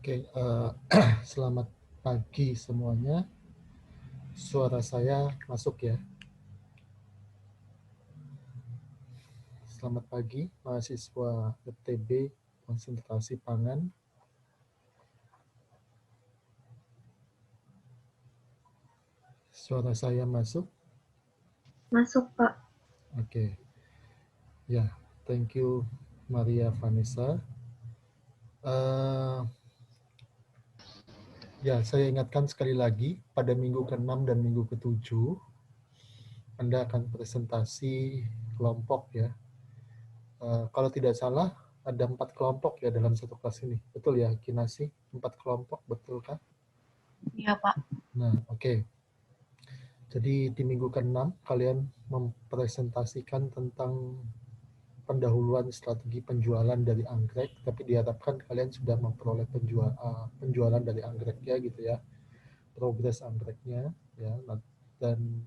Oke, selamat pagi semuanya. Suara saya masuk ya. Selamat pagi, mahasiswa FTB Konsentrasi Pangan. Suara saya masuk? Masuk, Pak. Oke. Ya, thank you Maria Vanessa. Ya, saya ingatkan sekali lagi, pada minggu ke-6 dan minggu ke-7, Anda akan presentasi kelompok ya. Kalau tidak salah, ada 4 kelompok ya dalam satu kelas ini. Betul ya, Kinasi? 4 kelompok, betul kan? Iya, Pak. Nah, oke. Jadi di minggu ke-6, kalian mempresentasikan tentang pendahuluan strategi penjualan dari anggrek, tapi diharapkan kalian sudah memperoleh penjualan dari anggreknya gitu ya, progres anggreknya ya, dan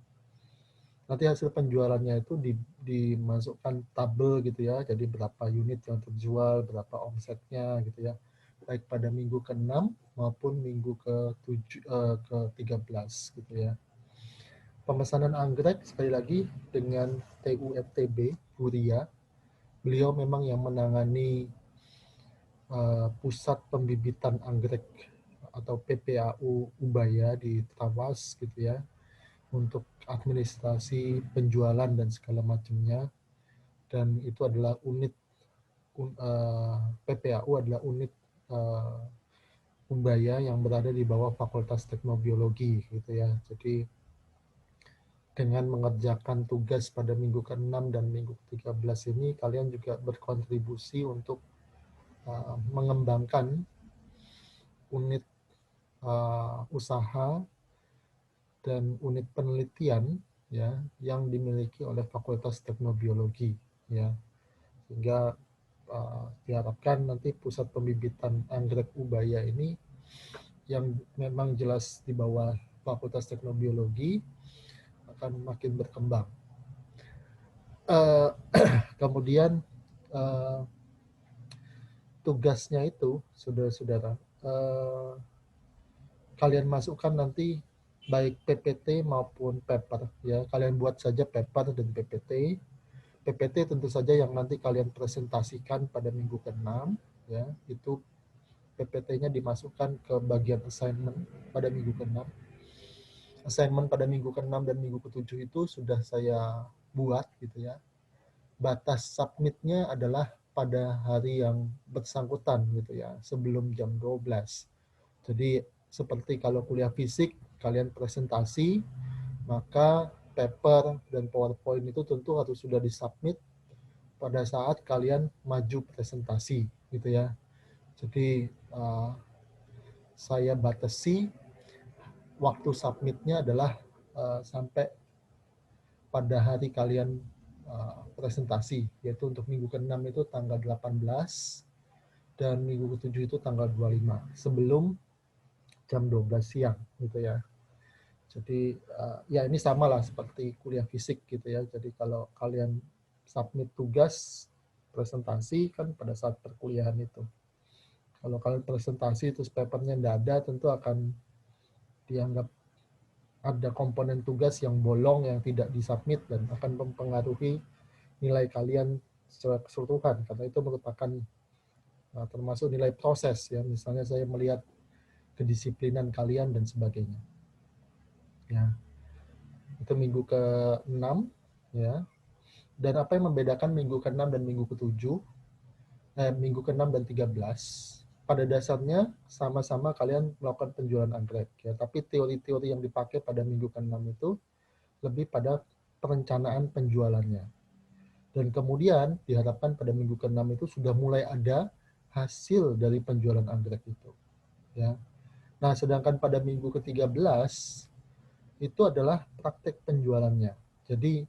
nanti hasil penjualannya itu dimasukkan tabel gitu ya, jadi berapa unit yang terjual, berapa omsetnya gitu ya, baik pada minggu ke-6 maupun minggu ke-13 gitu ya. Pemesanan anggrek sekali lagi dengan TUFTB Huria. Beliau memang yang menangani pusat pembibitan anggrek atau PPAU Ubaya di Trawas gitu ya, untuk administrasi penjualan dan segala macamnya. Dan itu adalah unit PPAU adalah unit Ubaya yang berada di bawah Fakultas Teknobiologi gitu ya. Jadi dengan mengerjakan tugas pada minggu ke-6 dan minggu ke-13 ini, kalian juga berkontribusi untuk mengembangkan unit usaha dan unit penelitian ya yang dimiliki oleh Fakultas Teknobiologi ya. Sehingga diharapkan nanti pusat pembibitan anggrek Ubaya ini yang memang jelas di bawah Fakultas Teknobiologi akan makin berkembang. Kemudian tugasnya itu, saudara-saudara, kalian masukkan nanti baik PPT maupun paper ya. Kalian buat saja paper dan PPT. PPT tentu saja yang nanti kalian presentasikan pada minggu ke-6 ya. Itu PPT-nya dimasukkan ke bagian assignment pada minggu ke-6. Assignment pada minggu ke-6 dan minggu ke-7 itu sudah saya buat gitu ya. Batas submitnya adalah pada hari yang bersangkutan gitu ya, sebelum jam 12. Jadi seperti kalau kuliah fisik, kalian presentasi, maka paper dan PowerPoint itu tentu harus sudah disubmit pada saat kalian maju presentasi gitu ya. Jadi saya batasi waktu submitnya adalah sampai pada hari kalian presentasi, yaitu untuk minggu ke-6 itu tanggal 18 dan minggu ke-7 itu tanggal 25 sebelum jam 12 siang gitu ya. Jadi ya ini sama lah seperti kuliah fisik gitu ya. Jadi kalau kalian submit tugas presentasi kan pada saat perkuliahan itu. Kalau kalian presentasi terus papernya tidak ada, tentu akan dianggap ada komponen tugas yang bolong yang tidak disubmit dan akan mempengaruhi nilai kalian secara keseluruhan, karena itu merupakan termasuk nilai proses ya. Misalnya saya melihat kedisiplinan kalian dan sebagainya. Ya. Itu minggu ke-6 ya. Dan apa yang membedakan minggu ke-6 dan minggu ke-7? Minggu ke-6 dan 13, pada dasarnya sama-sama kalian melakukan penjualan anggrek ya, tapi teori-teori yang dipakai pada minggu ke-6 itu lebih pada perencanaan penjualannya. Dan kemudian diharapkan pada minggu ke-6 itu sudah mulai ada hasil dari penjualan anggrek itu. Ya. Nah, sedangkan pada minggu ke-13 itu adalah praktek penjualannya. Jadi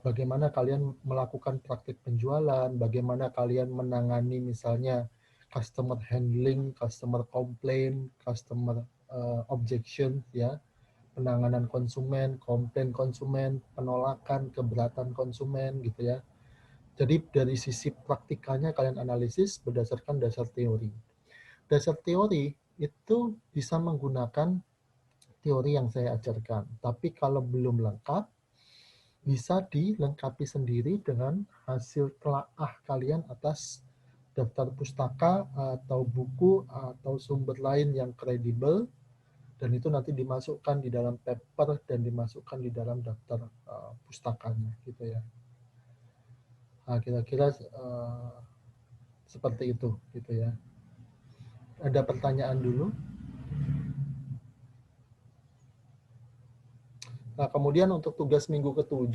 bagaimana kalian melakukan praktik penjualan, bagaimana kalian menangani misalnya customer handling, customer complaint, customer objection, ya, penanganan konsumen, komplain konsumen, penolakan, keberatan konsumen, gitu ya. Jadi dari sisi praktikalnya kalian analisis berdasarkan dasar teori. dasar teori itu bisa menggunakan teori yang saya ajarkan. Tapi kalau belum lengkap, bisa dilengkapi sendiri dengan hasil telaah kalian atas daftar pustaka atau buku atau sumber lain yang kredibel, dan itu nanti dimasukkan di dalam paper dan dimasukkan di dalam daftar pustakanya gitu ya. Nah, kira-kira seperti itu gitu ya. Ada pertanyaan dulu? Nah, kemudian untuk tugas minggu ke-7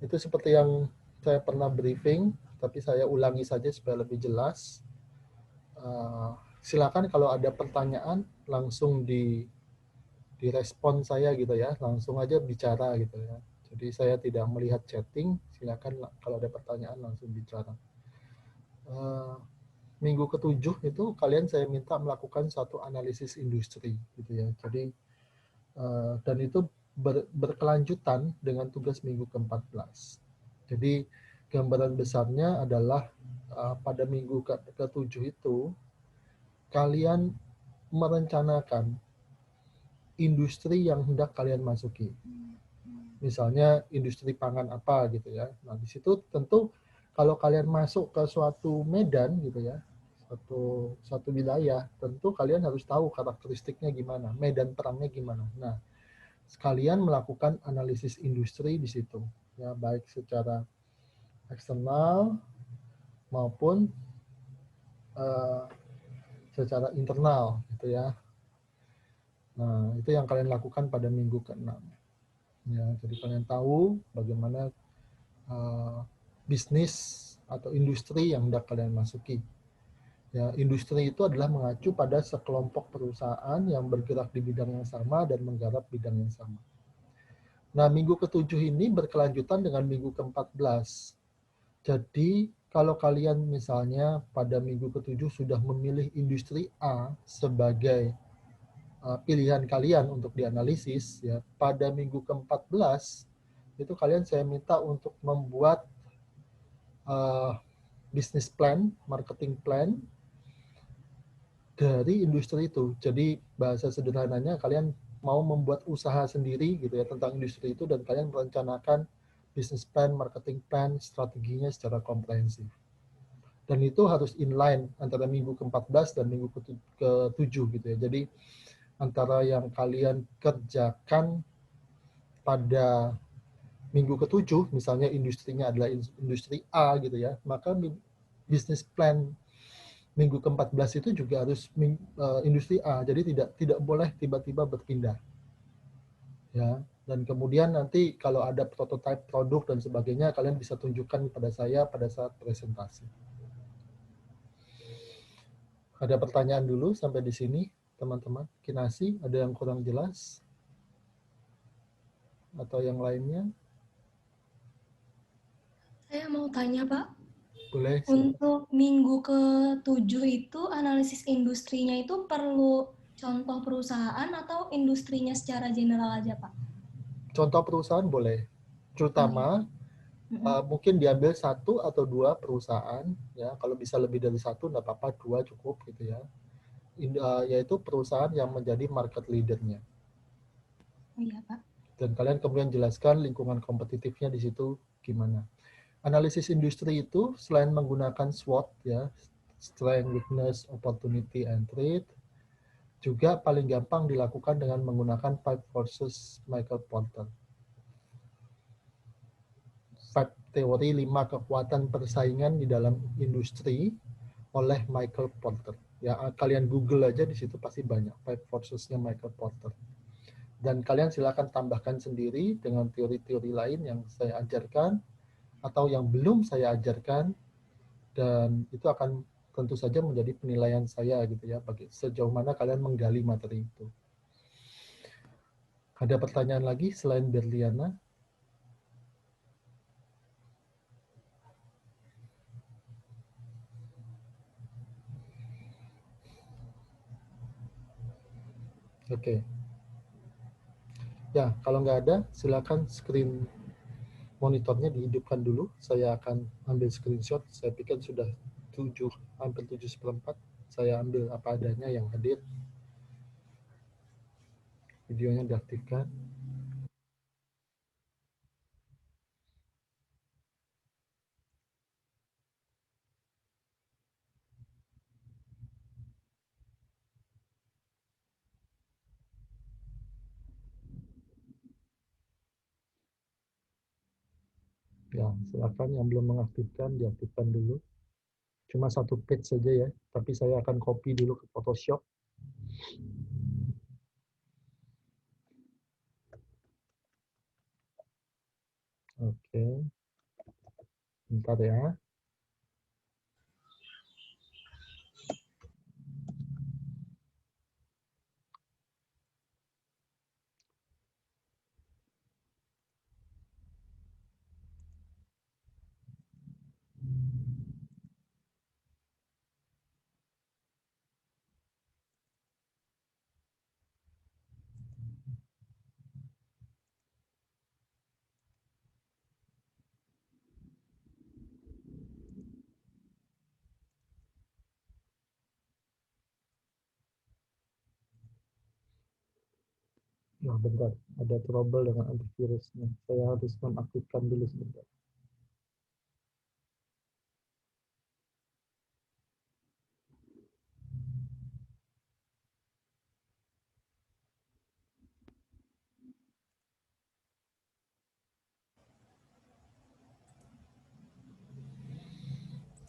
itu seperti yang saya pernah briefing, tapi saya ulangi saja supaya lebih jelas. Silakan kalau ada pertanyaan langsung direspon saya gitu ya, langsung aja bicara gitu ya. Jadi saya tidak melihat chatting, silakan kalau ada pertanyaan langsung bicara. Minggu ke-7 itu kalian saya minta melakukan satu analisis industri gitu ya. Jadi dan itu berkelanjutan dengan tugas minggu ke-14. Jadi gambaran besarnya adalah pada minggu ke-7 itu kalian merencanakan industri yang hendak kalian masuki. Misalnya industri pangan apa gitu ya. Nah, di situ tentu kalau kalian masuk ke suatu medan gitu ya, satu wilayah, tentu kalian harus tahu karakteristiknya gimana, medan perangnya gimana. Nah, sekalian melakukan analisis industri di situ, ya baik secara eksternal maupun secara internal gitu ya. Nah, itu yang kalian lakukan pada minggu ke-6. Ya, jadi kalian tahu bagaimana bisnis atau industri yang hendak kalian masuki. Ya, industri itu adalah mengacu pada sekelompok perusahaan yang bergerak di bidang yang sama dan menggarap bidang yang sama. Nah, minggu ke-7 ini berkelanjutan dengan minggu ke-14. Jadi, kalau kalian misalnya pada minggu ke-7 sudah memilih industri A sebagai pilihan kalian untuk dianalisis, ya, pada minggu ke-14 itu kalian saya minta untuk membuat business plan, marketing plan dari industri itu. Jadi bahasa sederhananya kalian mau membuat usaha sendiri gitu ya tentang industri itu dan kalian merencanakan business plan, marketing plan, strateginya secara komprehensif. Dan itu harus inline antara minggu ke-14 dan minggu ke-7 gitu ya. Jadi antara yang kalian kerjakan pada minggu ke-7, misalnya industrinya adalah industri A gitu ya, maka business plan minggu ke-14 itu juga harus industri A. Jadi tidak boleh tiba-tiba berpindah. Ya. Dan kemudian nanti kalau ada prototype produk dan sebagainya, kalian bisa tunjukkan kepada saya pada saat presentasi. Ada pertanyaan dulu sampai di sini, teman-teman? Kinasi, ada yang kurang jelas? Atau yang lainnya? Saya mau tanya, Pak. Boleh. Untuk minggu ke-7 itu analisis industrinya itu perlu contoh perusahaan atau industrinya secara general aja, Pak? Contoh perusahaan boleh. Terutama mungkin diambil 1 atau 2 perusahaan, ya. Kalau bisa lebih dari 1 nggak apa-apa, 2 cukup gitu ya. Yaitu perusahaan yang menjadi market leader-nya. Iya, Pak. Dan kalian kemudian jelaskan lingkungan kompetitifnya di situ gimana. Analisis industri itu selain menggunakan SWOT ya, strength, weakness, opportunity, and threat, juga paling gampang dilakukan dengan menggunakan 5 forces Michael Porter. 5 teori 5 kekuatan persaingan di dalam industri oleh Michael Porter. Ya, kalian Google aja di situ pasti banyak 5 forces-nya Michael Porter. Dan kalian silakan tambahkan sendiri dengan teori-teori lain yang saya ajarkan atau yang belum saya ajarkan, dan itu akan tentu saja menjadi penilaian saya gitu ya, bagi sejauh mana kalian menggali materi itu. Ada pertanyaan lagi selain Berliana? Oke. Ya, kalau nggak ada, silakan screen monitornya dihidupkan dulu. Saya akan ambil screenshot. Saya pikir sudah 7, hampir 7/4. saya ambil apa adanya yang hadir. Videonya diaktifkan. Ya, silakan yang belum mengaktifkan, diaktifkan dulu. Cuma satu page saja ya, tapi saya akan copy dulu ke Photoshop. Oke, bentar ya. Nah, bentar, ada trouble dengan antivirusnya. Saya harus nonaktifkan dulu sebentar.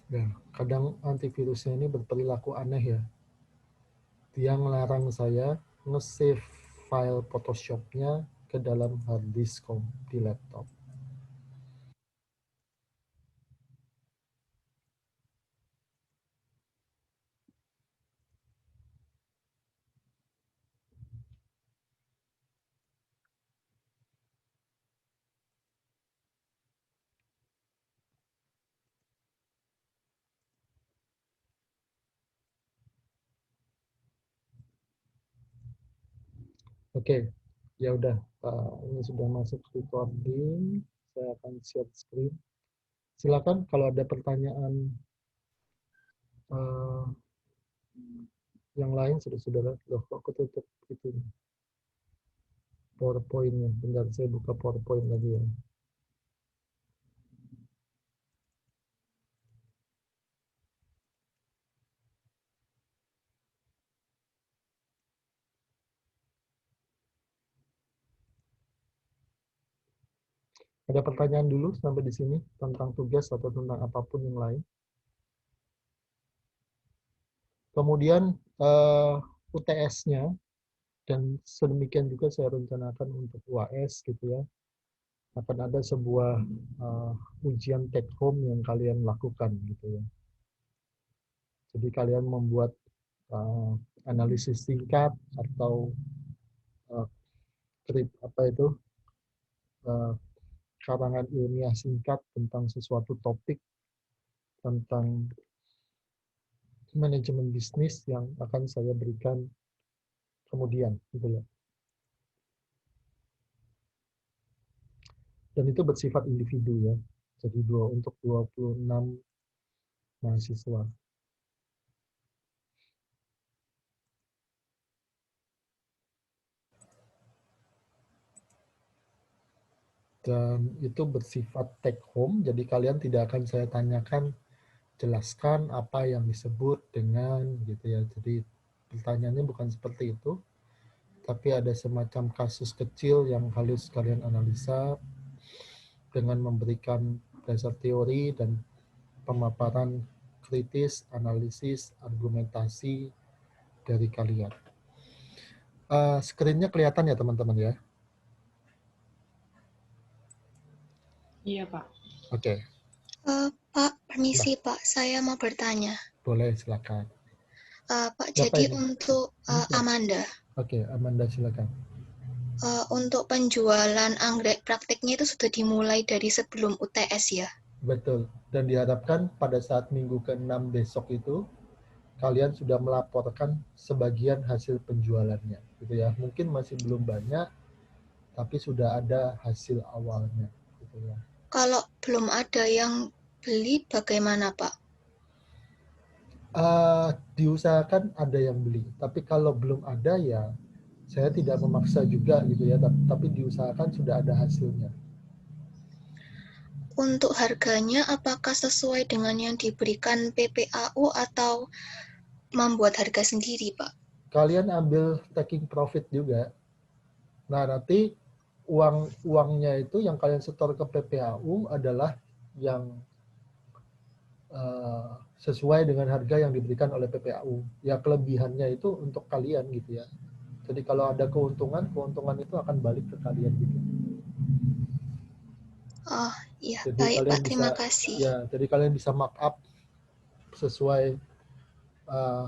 Ya, kadang antivirusnya ini berperilaku aneh ya. Dia ngelarang saya nge-save file Photoshop-nya ke dalam hard disk di laptop. Oke, ya udah, ini sudah masuk recording. Saya akan share screen. Silakan kalau ada pertanyaan eh, yang lain, saudara-saudara. Loh, kok ketutup itu PowerPoint-nya. Bentar, saya buka PowerPoint lagi ya. Ada pertanyaan dulu sampai di sini tentang tugas atau tentang apapun yang lain. Kemudian UTS-nya, dan sedemikian juga saya rencanakan untuk UAS gitu ya. Akan ada sebuah ujian take home yang kalian lakukan gitu ya. Jadi kalian membuat analisis singkat atau apa itu karangan ilmiah singkat tentang sesuatu topik tentang manajemen bisnis yang akan saya berikan kemudian gitu ya. Dan itu bersifat individu ya. Jadi untuk 26 mahasiswa. Dan itu bersifat take home, jadi kalian tidak akan saya tanyakan, jelaskan apa yang disebut dengan gitu ya. Jadi pertanyaannya bukan seperti itu, tapi ada semacam kasus kecil yang harus kalian analisa dengan memberikan dasar teori dan pemaparan kritis, analisis, argumentasi dari kalian. Screen-nya kelihatan ya teman-teman ya? Iya, Pak. Oke. Pak, permisi Pak, saya mau bertanya. Boleh, silakan. Pak, Siapa jadi ini? untuk Amanda. Oke, Amanda silakan. Untuk penjualan anggrek praktiknya itu sudah dimulai dari sebelum UTS ya? Betul. Dan diharapkan pada saat minggu ke-6 besok itu, kalian sudah melaporkan sebagian hasil penjualannya. Gitu ya. Mungkin masih belum banyak, tapi sudah ada hasil awalnya. Gitu ya. Kalau belum ada yang beli, bagaimana Pak? Diusahakan ada yang beli, tapi kalau belum ada ya saya tidak memaksa juga gitu ya, tapi diusahakan sudah ada hasilnya. Untuk harganya, apakah sesuai dengan yang diberikan PPAU atau membuat harga sendiri, Pak? Kalian ambil taking profit juga. Nah, nanti uangnya itu yang kalian setor ke PPAU adalah yang sesuai dengan harga yang diberikan oleh PPAU. Ya kelebihannya itu untuk kalian gitu ya. Jadi kalau ada keuntungan itu akan balik ke kalian gitu. Oh, iya, Jadi baik, kalian Pak. bisa Terima kasih. jadi kalian bisa markup sesuai uh,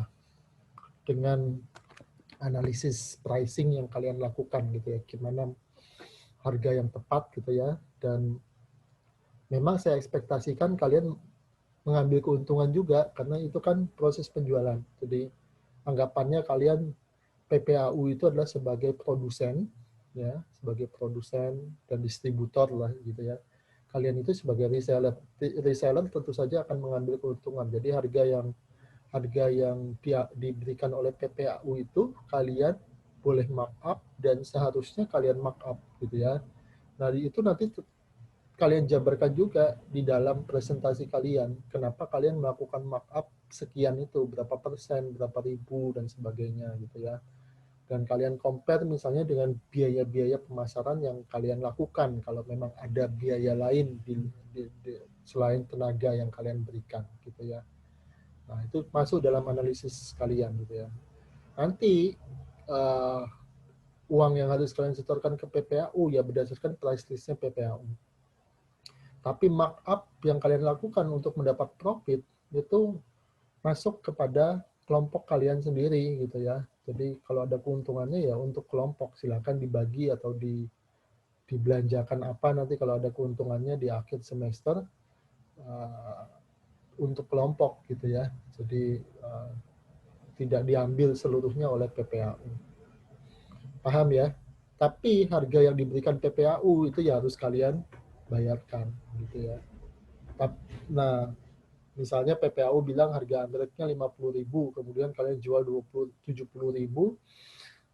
dengan analisis pricing yang kalian lakukan gitu ya. Gimana harga yang tepat gitu ya. Dan memang saya ekspektasikan kalian mengambil keuntungan juga karena itu kan proses penjualan. Jadi anggapannya kalian PPAU itu adalah sebagai produsen ya, sebagai produsen dan distributor lah gitu ya. Kalian itu sebagai reseller. Reseller tentu saja akan mengambil keuntungan. Jadi harga yang diberikan oleh PPAU itu kalian boleh markup dan seharusnya kalian markup gitu ya. Nah, itu nanti kalian jabarkan juga di dalam presentasi kalian. Kenapa kalian melakukan markup sekian itu, berapa persen, berapa ribu, dan sebagainya gitu ya. Dan kalian compare misalnya dengan biaya-biaya pemasaran yang kalian lakukan, kalau memang ada biaya lain selain tenaga yang kalian berikan gitu ya. Nah, itu masuk dalam analisis kalian gitu ya. Nanti uang yang harus kalian setorkan ke PPAU ya berdasarkan price list-nya PPAU. Tapi markup yang kalian lakukan untuk mendapat profit itu masuk kepada kelompok kalian sendiri gitu ya. Jadi kalau ada keuntungannya ya untuk kelompok, silakan dibagi atau dibelanjakan apa nanti kalau ada keuntungannya di akhir semester untuk kelompok gitu ya. Jadi tidak diambil seluruhnya oleh PPAU. Paham ya? Tapi harga yang diberikan PPAU itu ya harus kalian bayarkan gitu ya. Nah, misalnya PPAU bilang harga anggreknya 50.000, kemudian kalian jual 70.000.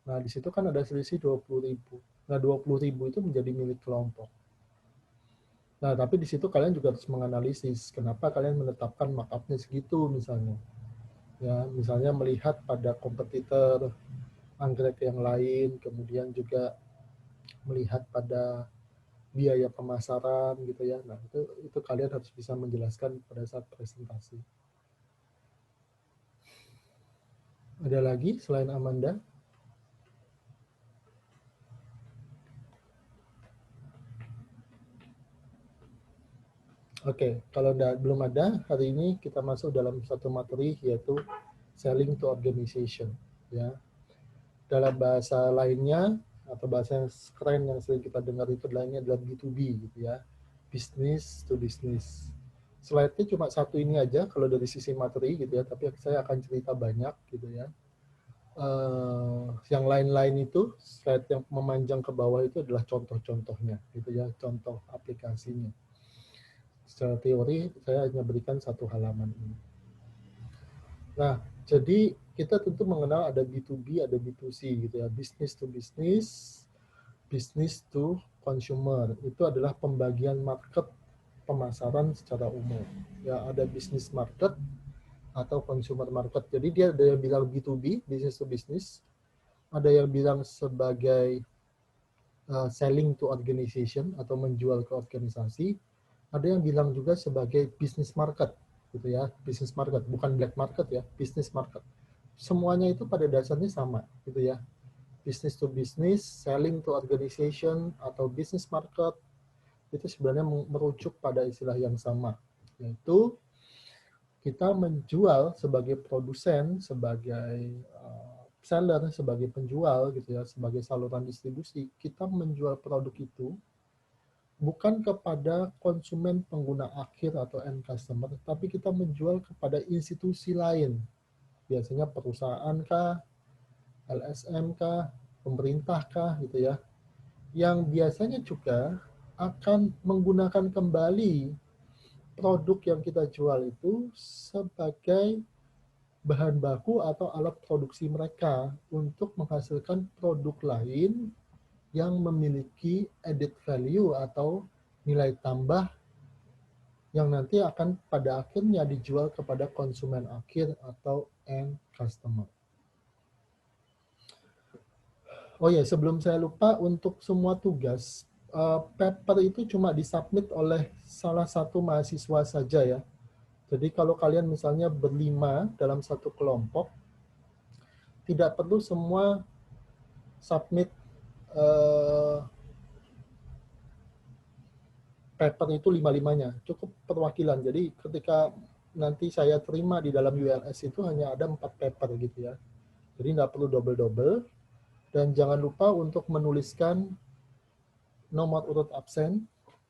Nah, di situ kan ada selisih 20.000. Nah, 20.000 itu menjadi milik kelompok. Nah, tapi di situ kalian juga harus menganalisis kenapa kalian menetapkan markup-nya segitu misalnya. Ya, misalnya melihat pada kompetitor anggrek yang lain, kemudian juga melihat pada biaya pemasaran gitu ya. Nah, itu kalian harus bisa menjelaskan pada saat presentasi. Ada lagi selain Amanda? Oke, kalau belum ada, hari ini kita masuk dalam satu materi yaitu selling to organization. Ya, dalam bahasa lainnya atau bahasa yang keren yang sering kita dengar itu adalah B2B gitu ya, business to business. Slide-nya cuma satu ini aja kalau dari sisi materi gitu ya, tapi saya akan cerita banyak gitu ya. Yang lain-lain itu slide yang memanjang ke bawah itu adalah contoh-contohnya gitu ya, contoh aplikasinya. Secara teori saya hanya berikan satu halaman ini. Nah, jadi kita tentu mengenal ada B2B, ada B2C gitu ya, business to business, business to consumer. Itu adalah pembagian market pemasaran secara umum. Ya, ada business market atau consumer market. Jadi dia ada yang bilang B2B, business to business, ada yang bilang sebagai selling to organization atau menjual ke organisasi, ada yang bilang juga sebagai business market gitu ya, business market bukan black market ya, business market. Semuanya itu pada dasarnya sama gitu ya, business to business, selling to organization atau business market itu sebenarnya merujuk pada istilah yang sama, yaitu kita menjual sebagai produsen, sebagai seller, sebagai penjual gitu ya, sebagai saluran distribusi, kita menjual produk itu bukan kepada konsumen pengguna akhir atau end customer, tapi kita menjual kepada institusi lain. Biasanya perusahaan kah, LSM kah, pemerintah kah gitu ya. Yang biasanya juga akan menggunakan kembali produk yang kita jual itu sebagai bahan baku atau alat produksi mereka untuk menghasilkan produk lain yang memiliki added value atau nilai tambah yang nanti akan pada akhirnya dijual kepada konsumen akhir atau end customer. Oh ya, sebelum saya lupa, untuk semua tugas, paper itu cuma disubmit oleh salah satu mahasiswa saja ya. Jadi kalau kalian misalnya berlima dalam satu kelompok, tidak perlu semua submit paper itu lima-limanya, cukup perwakilan. Jadi ketika nanti saya terima di dalam ULS itu hanya ada 4 paper gitu ya. Jadi nggak perlu double-double. Dan jangan lupa untuk menuliskan nomor urut absen,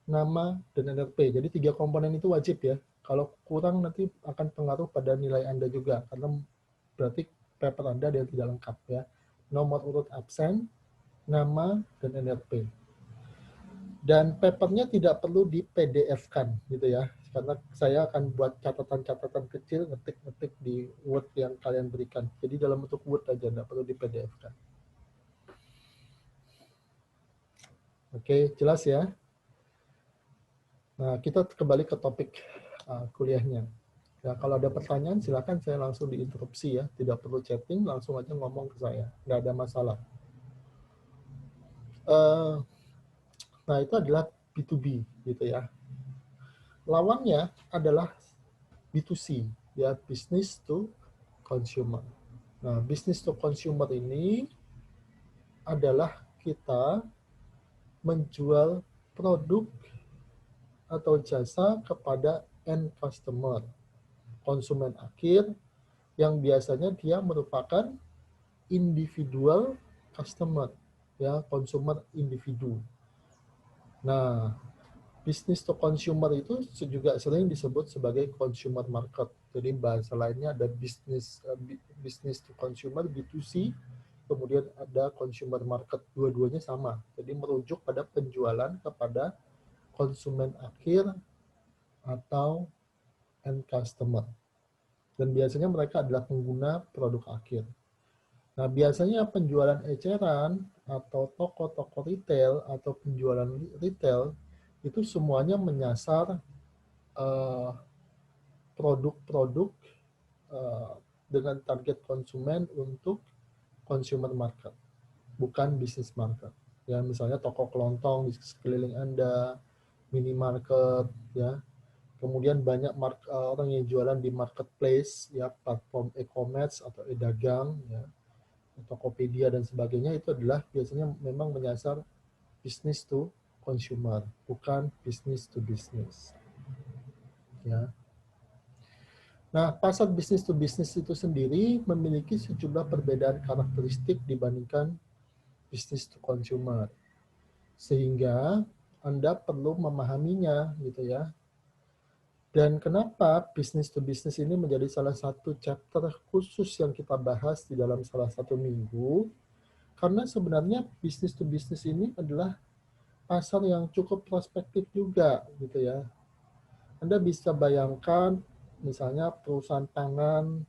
nama, dan NRP. Jadi 3 komponen itu wajib ya. Kalau kurang nanti akan pengaruh pada nilai Anda juga, karena berarti paper Anda ada yang tidak lengkap ya. Nomor urut absen, nama, dan NRP. Dan papernya tidak perlu di PDF-kan gitu ya, karena saya akan buat catatan-catatan kecil, ngetik-ngetik di Word yang kalian berikan. Jadi dalam bentuk Word aja, tidak perlu di PDF-kan. Oke, jelas ya? Nah, kita kembali ke topik kuliahnya. Ya, kalau ada pertanyaan, silakan saya langsung diinterupsi ya. Tidak perlu chatting, langsung aja ngomong ke saya. Nggak ada masalah. Nah, itu adalah B2B, gitu ya. Lawannya adalah B2C, ya, business to consumer. Nah, business to consumer ini adalah kita menjual produk atau jasa kepada end customer, konsumen akhir, yang biasanya dia merupakan individual customer, ya, consumer individu. Nah, business to consumer itu juga sering disebut sebagai consumer market. Jadi bahasa lainnya ada business to consumer, B2C, kemudian ada consumer market. Dua-duanya sama. Jadi merujuk pada penjualan kepada konsumen akhir atau end customer. Dan biasanya mereka adalah pengguna produk akhir. Nah, biasanya penjualan eceran atau toko-toko retail atau penjualan retail itu semuanya menyasar produk-produk dengan target konsumen untuk consumer market, bukan business market. Ya, misalnya toko kelontong di sekeliling Anda, minimarket, ya. Kemudian banyak orang yang jualan di marketplace, ya, platform e-commerce atau e-dagang, ya, Tokopedia dan sebagainya, itu adalah biasanya memang menyasar business to consumer, bukan business to business. Ya. Nah, pasar business to business itu sendiri memiliki sejumlah perbedaan karakteristik dibandingkan business to consumer. Sehingga Anda perlu memahaminya gitu ya. Dan kenapa business to business ini menjadi salah satu chapter khusus yang kita bahas di dalam salah satu minggu? Karena sebenarnya business to business ini adalah pasar yang cukup prospektif juga gitu ya. Anda bisa bayangkan misalnya perusahaan pangan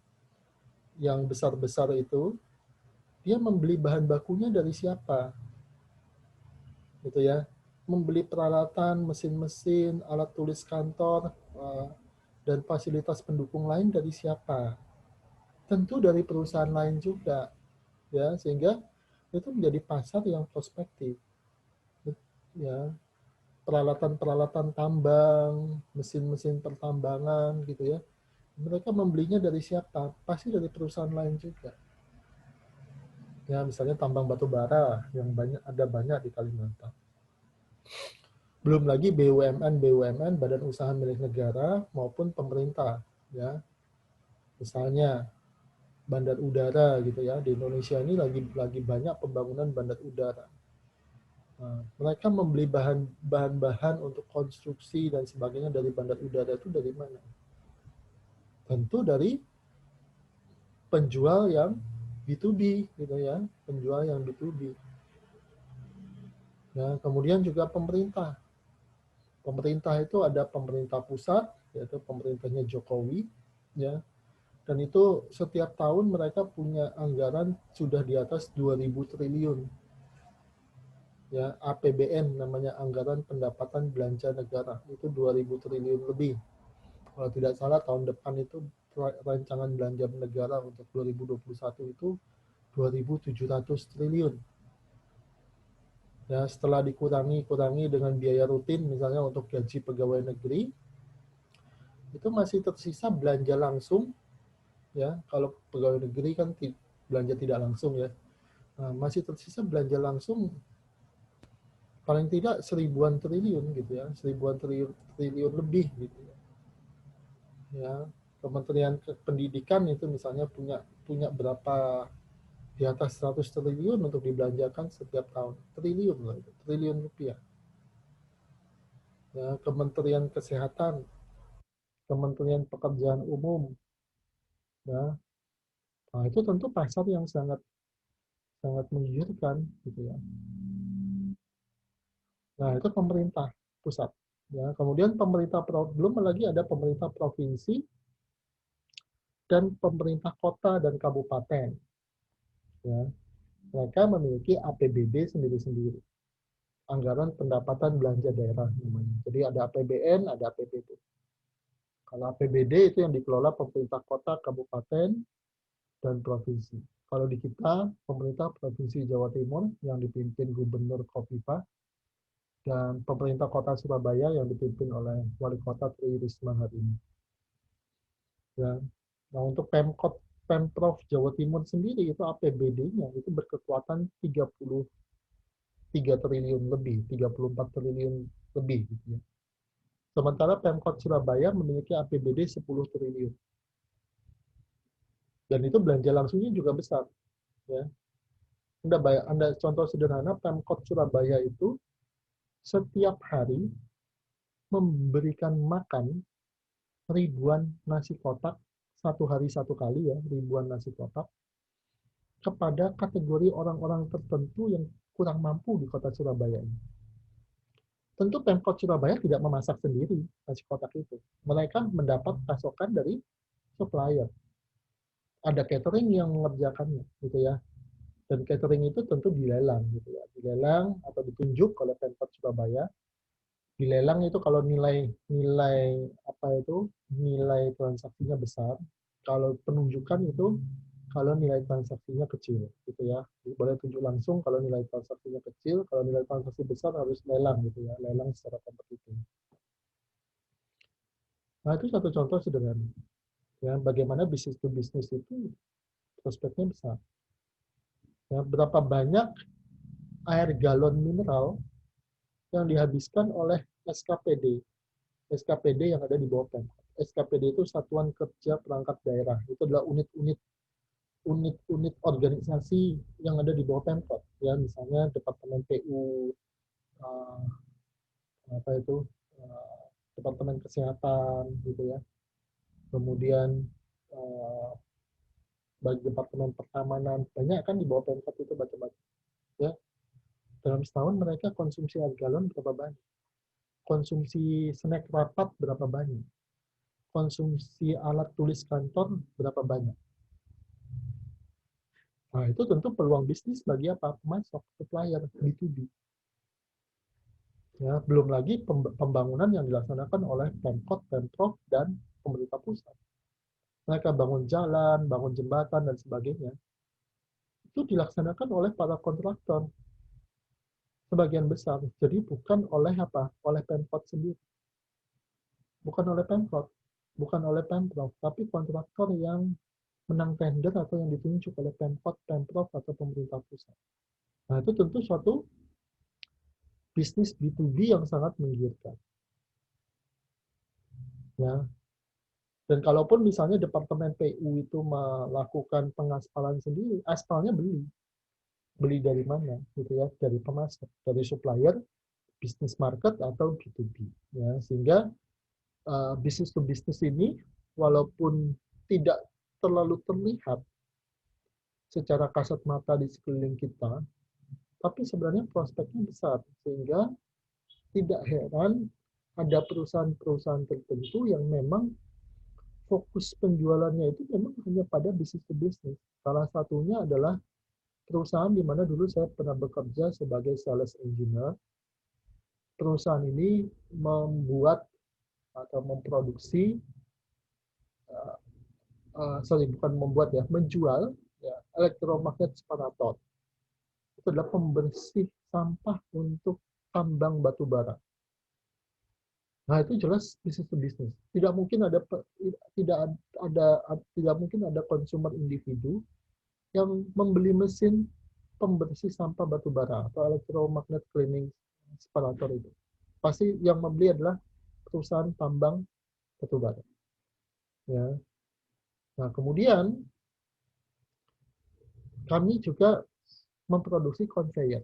yang besar-besar itu, dia membeli bahan bakunya dari siapa? Gitu ya. Membeli peralatan, mesin-mesin, alat tulis kantor, dan fasilitas pendukung lain dari siapa? Tentu dari perusahaan lain juga. Ya, sehingga itu menjadi pasar yang prospektif. Ya, peralatan-peralatan tambang, mesin-mesin pertambangan gitu ya. Mereka membelinya dari siapa? Pasti dari perusahaan lain juga. Ya, misalnya tambang batu bara yang banyak di Kalimantan. Belum lagi BUMN, badan usaha milik negara maupun pemerintah, ya. Misalnya bandar udara gitu ya. Di Indonesia ini lagi banyak pembangunan bandar udara. Nah, mereka membeli bahan-bahan untuk konstruksi dan sebagainya dari bandar udara itu dari mana? Tentu dari penjual yang B2B gitu ya, penjual yang B2B. Ya, kemudian juga pemerintah. Pemerintah itu ada pemerintah pusat, yaitu pemerintahnya Jokowi, ya. Dan itu setiap tahun mereka punya anggaran sudah di atas 2.000 triliun. Ya, APBN namanya, anggaran pendapatan belanja negara, itu 2.000 triliun lebih. Kalau tidak salah tahun depan itu rancangan belanja negara untuk 2021 itu 2.700 triliun. Ya, setelah dikurangi dengan biaya rutin misalnya untuk gaji pegawai negeri, itu masih tersisa belanja langsung. Ya, kalau pegawai negeri kan belanja tidak langsung ya. Nah, masih tersisa belanja langsung paling tidak 1.000-an triliun gitu ya, 1.000-an triliun lebih gitu ya. Ya, Kementerian Pendidikan itu misalnya punya berapa, di atas 100 triliun untuk dibelanjakan setiap tahun. Triliun loh itu, triliun rupiah. Ya, Kementerian Kesehatan, Kementerian Pekerjaan Umum, ya. Nah, itu tentu pasar yang sangat sangat menggiurkan gitu ya. Nah, itu pemerintah pusat. Ya, kemudian belum lagi ada pemerintah provinsi dan pemerintah kota dan kabupaten. Ya, mereka memiliki APBD sendiri-sendiri. Anggaran pendapatan belanja daerah namanya. Jadi ada APBN, ada APBD. Kalau APBD itu yang dikelola pemerintah kota, kabupaten, dan provinsi. Kalau di kita, pemerintah Provinsi Jawa Timur yang dipimpin Gubernur Kofifa, dan pemerintah kota Surabaya yang dipimpin oleh Wali Kota Tri Risma hari ini. Ya. Nah, untuk Pemprov Jawa Timur sendiri itu APBD-nya itu berkekuatan 33 triliun lebih, 34 triliun lebih gitu ya. Sementara Pemkot Surabaya memiliki APBD 10 triliun. Dan itu belanja langsungnya juga besar, ya. Anda contoh sederhana, Pemkot Surabaya itu setiap hari memberikan makan ribuan nasi kotak, satu hari satu kali ya, ribuan nasi kotak, kepada kategori orang-orang tertentu yang kurang mampu di kota Surabaya ini. Tentu Pemkot Surabaya tidak memasak sendiri nasi kotak itu. Mereka mendapat pasokan dari supplier. Ada catering yang mengerjakannya, gitu ya. Dan catering itu tentu dilelang, gitu ya. Dilelang atau ditunjuk oleh Pemkot Surabaya. Dilelang itu kalau nilai transaksinya besar. Kalau penunjukan itu kalau nilai transaksinya kecil, gitu ya. Boleh tunjuk langsung kalau nilai transaksinya kecil, kalau nilai transaksi besar harus lelang, gitu ya. Lelang secara kompetitif. Nah, itu satu contoh sederhana. Ya, bagaimana bisnis to bisnis itu prospeknya besar. Ya, berapa banyak air galon mineral yang dihabiskan oleh SKPD. SKPD yang ada di bawah Pemkot. SKPD itu Satuan Kerja Perangkat Daerah. Itu adalah unit-unit organisasi yang ada di bawah Pemkot. Ya, misalnya Departemen PU, Departemen Kesehatan, gitu ya. Kemudian bagi Departemen Pertamanan, banyak kan di bawah Pemkot itu macam-macam. Ya, dalam setahun mereka konsumsi air galon berapa banyak? Konsumsi snack rapat berapa banyak? Konsumsi alat tulis kantor berapa banyak? Nah, itu tentu peluang bisnis bagi apa? Pemasok, supplier, B2B. Ya, belum lagi pembangunan yang dilaksanakan oleh Pemkot, Pemprov, dan pemerintah pusat. Mereka bangun jalan, bangun jembatan, dan sebagainya. Itu dilaksanakan oleh para kontraktor. Sebagian besar. Jadi bukan oleh apa? Oleh Pemkot sendiri. Bukan oleh Pemkot, bukan oleh Pemprov, tapi kontraktor yang menang tender atau yang ditunjuk oleh Pemkot, Pemprov, atau pemerintah pusat. Nah, itu tentu suatu bisnis B2B yang sangat menggiurkan. Ya. Dan kalaupun misalnya Departemen PU itu melakukan pengaspalan sendiri, aspalnya beli. Beli dari mana? Gitu ya, dari pemasok, dari supplier, bisnis market, atau B2B. Ya, sehingga bisnis to bisnis ini, walaupun tidak terlalu terlihat secara kasat mata di sekeliling kita, tapi sebenarnya prospeknya besar, sehingga tidak heran ada perusahaan-perusahaan tertentu yang memang fokus penjualannya itu memang hanya pada bisnis to bisnis. Salah satunya adalah perusahaan di mana dulu saya pernah bekerja sebagai sales engineer. Perusahaan ini membuat atau memproduksi, bukan membuat ya, menjual ya, elektromagnet separator. Itu adalah pembersih sampah untuk tambang batu bara. Nah, itu jelas bisnis to bisnis. Tidak mungkin ada konsumer individu yang membeli mesin pembersih sampah batu bara atau electromagnet cleaning separator itu. Pasti yang membeli adalah perusahaan tambang batu bara. Ya. Nah, kemudian kami juga memproduksi conveyor.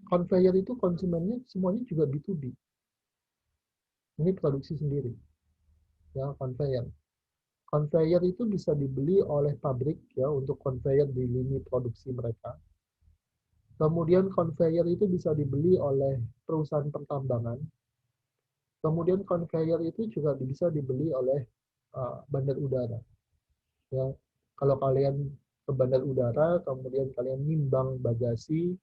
Conveyor itu konsumennya semuanya juga B2B. Ini produksi sendiri. Ya, conveyor. Conveyor itu bisa dibeli oleh pabrik ya untuk conveyor di lini produksi mereka. Kemudian conveyor itu bisa dibeli oleh perusahaan pertambangan. Kemudian conveyor itu juga bisa dibeli oleh bandar udara. Ya, kalau kalian ke bandar udara, kemudian kalian nimbang bagasi,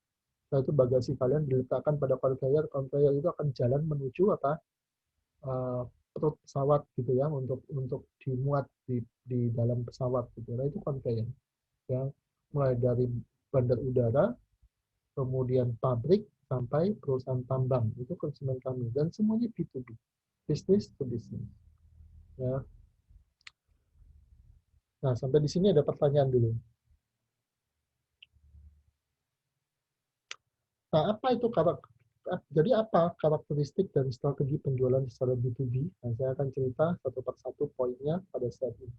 nah itu bagasi kalian diletakkan pada conveyor, conveyor itu akan jalan menuju apa? Perut pesawat gitu ya, untuk dimuat di dalam pesawat gitu. Nah itu conveyor. Ya, mulai dari bandar udara, kemudian pabrik sampai perusahaan tambang itu konsumen kami dan semuanya B2B, business to business. Ya. Nah, sampai di sini ada pertanyaan dulu. Nah, jadi apa karakteristik dan strategi penjualan secara B2B? Nah, saya akan cerita satu persatu poinnya pada saat ini.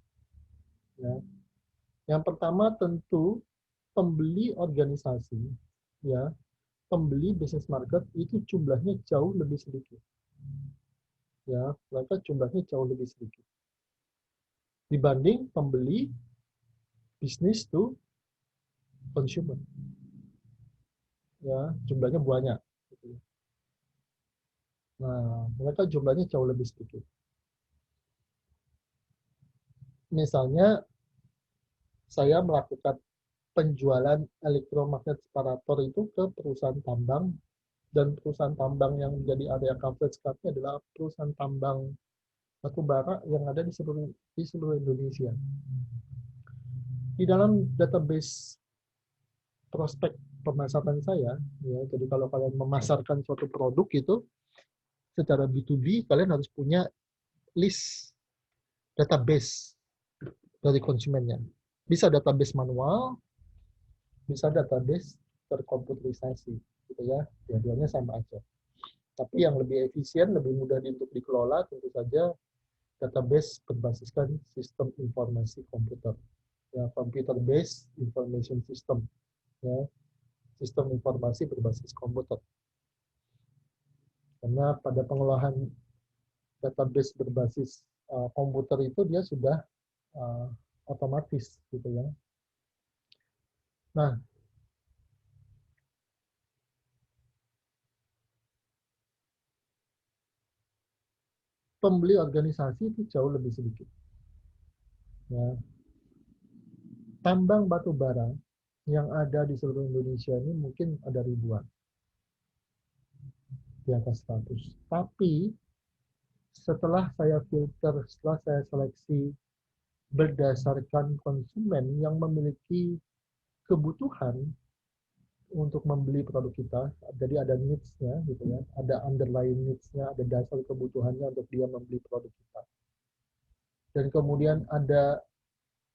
Ya. Yang pertama tentu pembeli organisasi, ya, pembeli bisnis market itu jumlahnya jauh lebih sedikit. Ya, mereka jumlahnya jauh lebih sedikit dibanding pembeli bisnis to consumer. Ya, jumlahnya banyak. Nah, mereka jumlahnya jauh lebih sedikit. Misalnya, saya melakukan penjualan elektromagnet separator itu ke perusahaan tambang, dan perusahaan tambang yang menjadi area coverage kami adalah perusahaan tambang batu bara yang ada di seluruh Indonesia. Di dalam database prospek pemasaran saya, ya, jadi kalau kalian memasarkan suatu produk itu secara B2B, kalian harus punya list database dari konsumennya. Bisa database manual, bisa database terkomputerisasi, gitu ya. Dua-duanya sama aja. Tapi yang lebih efisien, lebih mudah untuk dikelola, tentu saja database berbasiskan sistem informasi komputer. Ya, computer-based information system. Ya, sistem informasi berbasis komputer. Karena pada pengolahan database berbasis komputer itu dia sudah otomatis gitu ya. Nah, pembeli organisasi itu jauh lebih sedikit. Ya. Tambang batu bara yang ada di seluruh Indonesia ini mungkin ada ribuan, di atas 100. Tapi setelah saya filter, setelah saya seleksi berdasarkan konsumen yang memiliki kebutuhan untuk membeli produk kita, jadi ada needs-nya gitu ya, ada underlying needs-nya, ada dasar kebutuhannya untuk dia membeli produk kita. Dan kemudian ada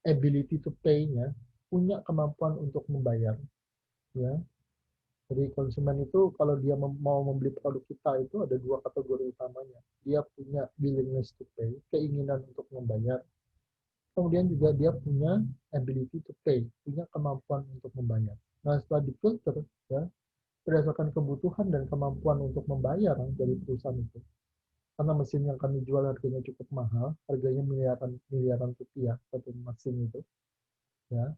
ability to pay-nya, punya kemampuan untuk membayar, ya. Jadi konsumen itu kalau dia mau membeli produk kita itu ada dua kategori utamanya. Dia punya willingness to pay, keinginan untuk membayar. Kemudian juga dia punya ability to pay, punya kemampuan untuk membayar. Nah, setelah difilter, ya, berdasarkan kebutuhan dan kemampuan untuk membayar dari perusahaan itu. Karena mesin yang kami jual harganya cukup mahal, harganya miliaran rupiah satu mesin itu. Ya,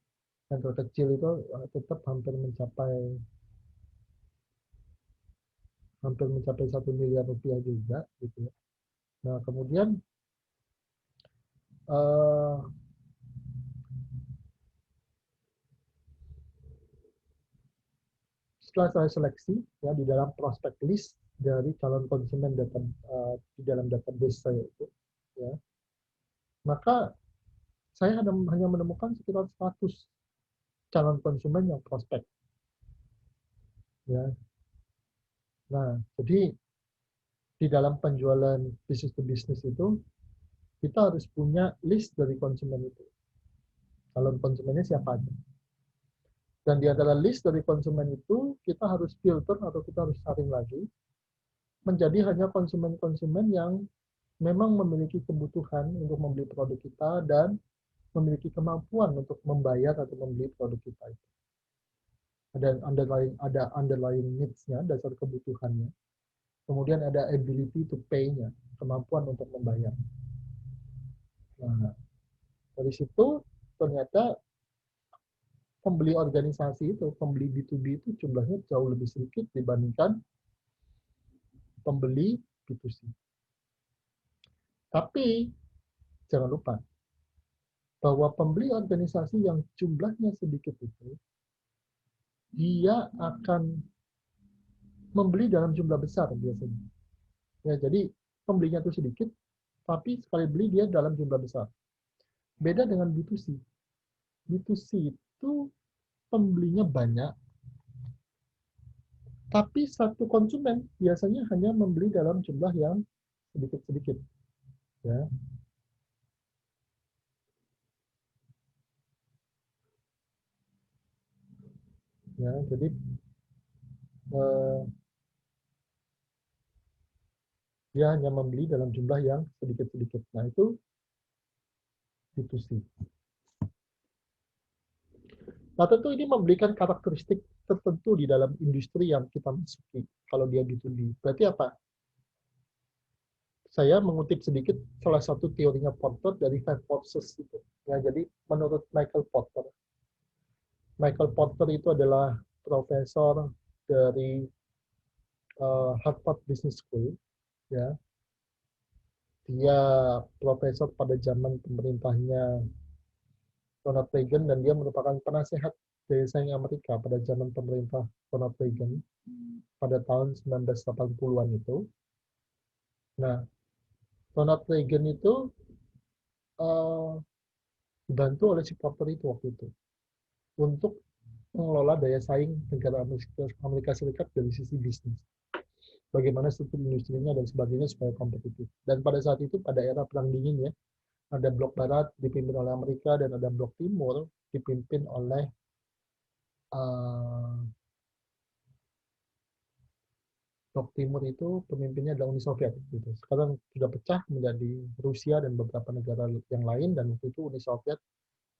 yang terkecil itu tetap hampir mencapai 1 miliar rupiah juga gitu ya. Nah, kemudian eh, setelah saya seleksi ya di dalam prospek list dari calon konsumen di dalam database saya itu, ya, maka saya hanya menemukan sekitar 100 calon konsumen yang prospek. Ya. Nah, jadi di dalam penjualan business to business itu, kita harus punya list dari konsumen itu. Calon konsumennya siapa aja. Dan di antara list dari konsumen itu, kita harus filter atau kita harus saring lagi, menjadi hanya konsumen-konsumen yang memang memiliki kebutuhan untuk membeli produk kita dan memiliki kemampuan untuk membayar atau membeli produk kita itu. Ada underlying needs-nya, dasar kebutuhannya. Kemudian ada ability to pay-nya, kemampuan untuk membayar. Nah, dari situ ternyata pembeli organisasi itu, pembeli B2B itu jumlahnya jauh lebih sedikit dibandingkan pembeli B2C. Tapi jangan lupa bahwa pembeli organisasi yang jumlahnya sedikit itu, dia akan membeli dalam jumlah besar biasanya. Ya, jadi pembelinya itu sedikit, tapi sekali beli dia dalam jumlah besar. Beda dengan B2C. B2C itu pembelinya banyak, tapi satu konsumen biasanya hanya membeli dalam jumlah yang sedikit-sedikit. Ya. Ya, jadi dia hanya membeli dalam jumlah yang sedikit-sedikit. Nah, itu B2C. Nah, tentu ini memberikan karakteristik tertentu di dalam industri yang kita masuki. Kalau dia B2B. Berarti apa? Saya mengutip sedikit salah satu teorinya Porter dari Five Forces itu. Ya, jadi menurut Michael Porter itu adalah profesor dari Harvard Business School. Ya, dia profesor pada zaman pemerintahnya Ronald Reagan dan dia merupakan penasehat daya saing Amerika pada zaman pemerintah Ronald Reagan pada tahun 1980-an itu. Nah, Ronald Reagan itu dibantu oleh si Porter itu waktu itu untuk mengelola daya saing negara Amerika Serikat dari sisi bisnis. Bagaimana struktur industrinya dan sebagainya supaya kompetitif. Dan pada saat itu, pada era Perang Dingin ya, ada blok barat dipimpin oleh Amerika dan ada blok timur dipimpin oleh blok timur itu pemimpinnya adalah Uni Soviet gitu. Sekarang sudah pecah menjadi Rusia dan beberapa negara yang lain dan waktu itu Uni Soviet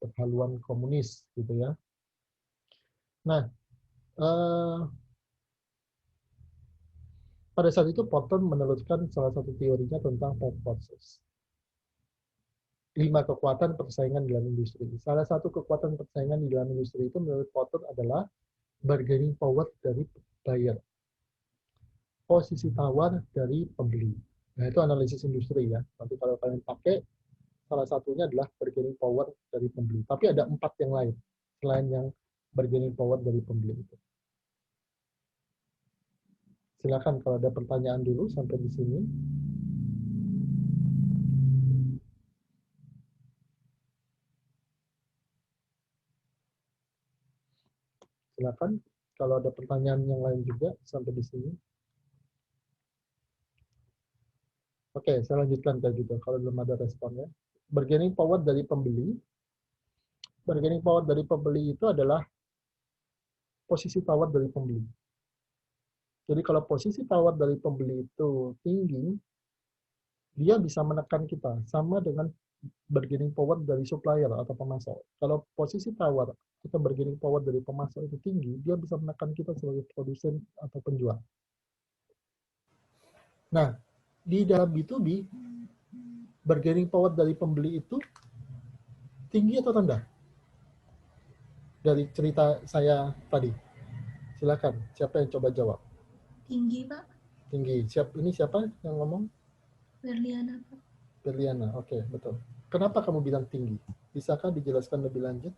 berhaluan komunis gitu ya. Nah, pada saat itu Porter meneruskan salah satu teorinya tentang five forces. 5 kekuatan persaingan dalam industri. Salah satu kekuatan persaingan di dalam industri itu menurut Porter adalah bargaining power dari buyer. Posisi tawar dari pembeli. Nah, itu analisis industri ya. Nanti kalau kalian pakai, salah satunya adalah bargaining power dari pembeli. Tapi ada 4 yang lain, selain yang bargaining power dari pembeli itu. Silakan kalau ada pertanyaan dulu sampai di sini. Silakan kalau ada pertanyaan yang lain juga sampai di sini. Oke, saya lanjutkan kayak gitu kalau belum ada responnya. Bargaining power dari pembeli. Bargaining power dari pembeli itu adalah posisi tawar dari pembeli. Jadi kalau posisi tawar dari pembeli itu tinggi, dia bisa menekan kita sama dengan bargaining power dari supplier atau pemasok. Kalau posisi tawar atau bargaining power dari pemasok itu tinggi, dia bisa menekan kita sebagai produsen atau penjual. Nah, di dalam B2B, bargaining power dari pembeli itu tinggi atau rendah? Dari cerita saya tadi. Silakan, siapa yang coba jawab? Tinggi, Pak. Tinggi. Ini siapa yang ngomong? Berliana, Pak. Berliana, oke, betul. Kenapa kamu bilang tinggi? Bisakah dijelaskan lebih lanjut?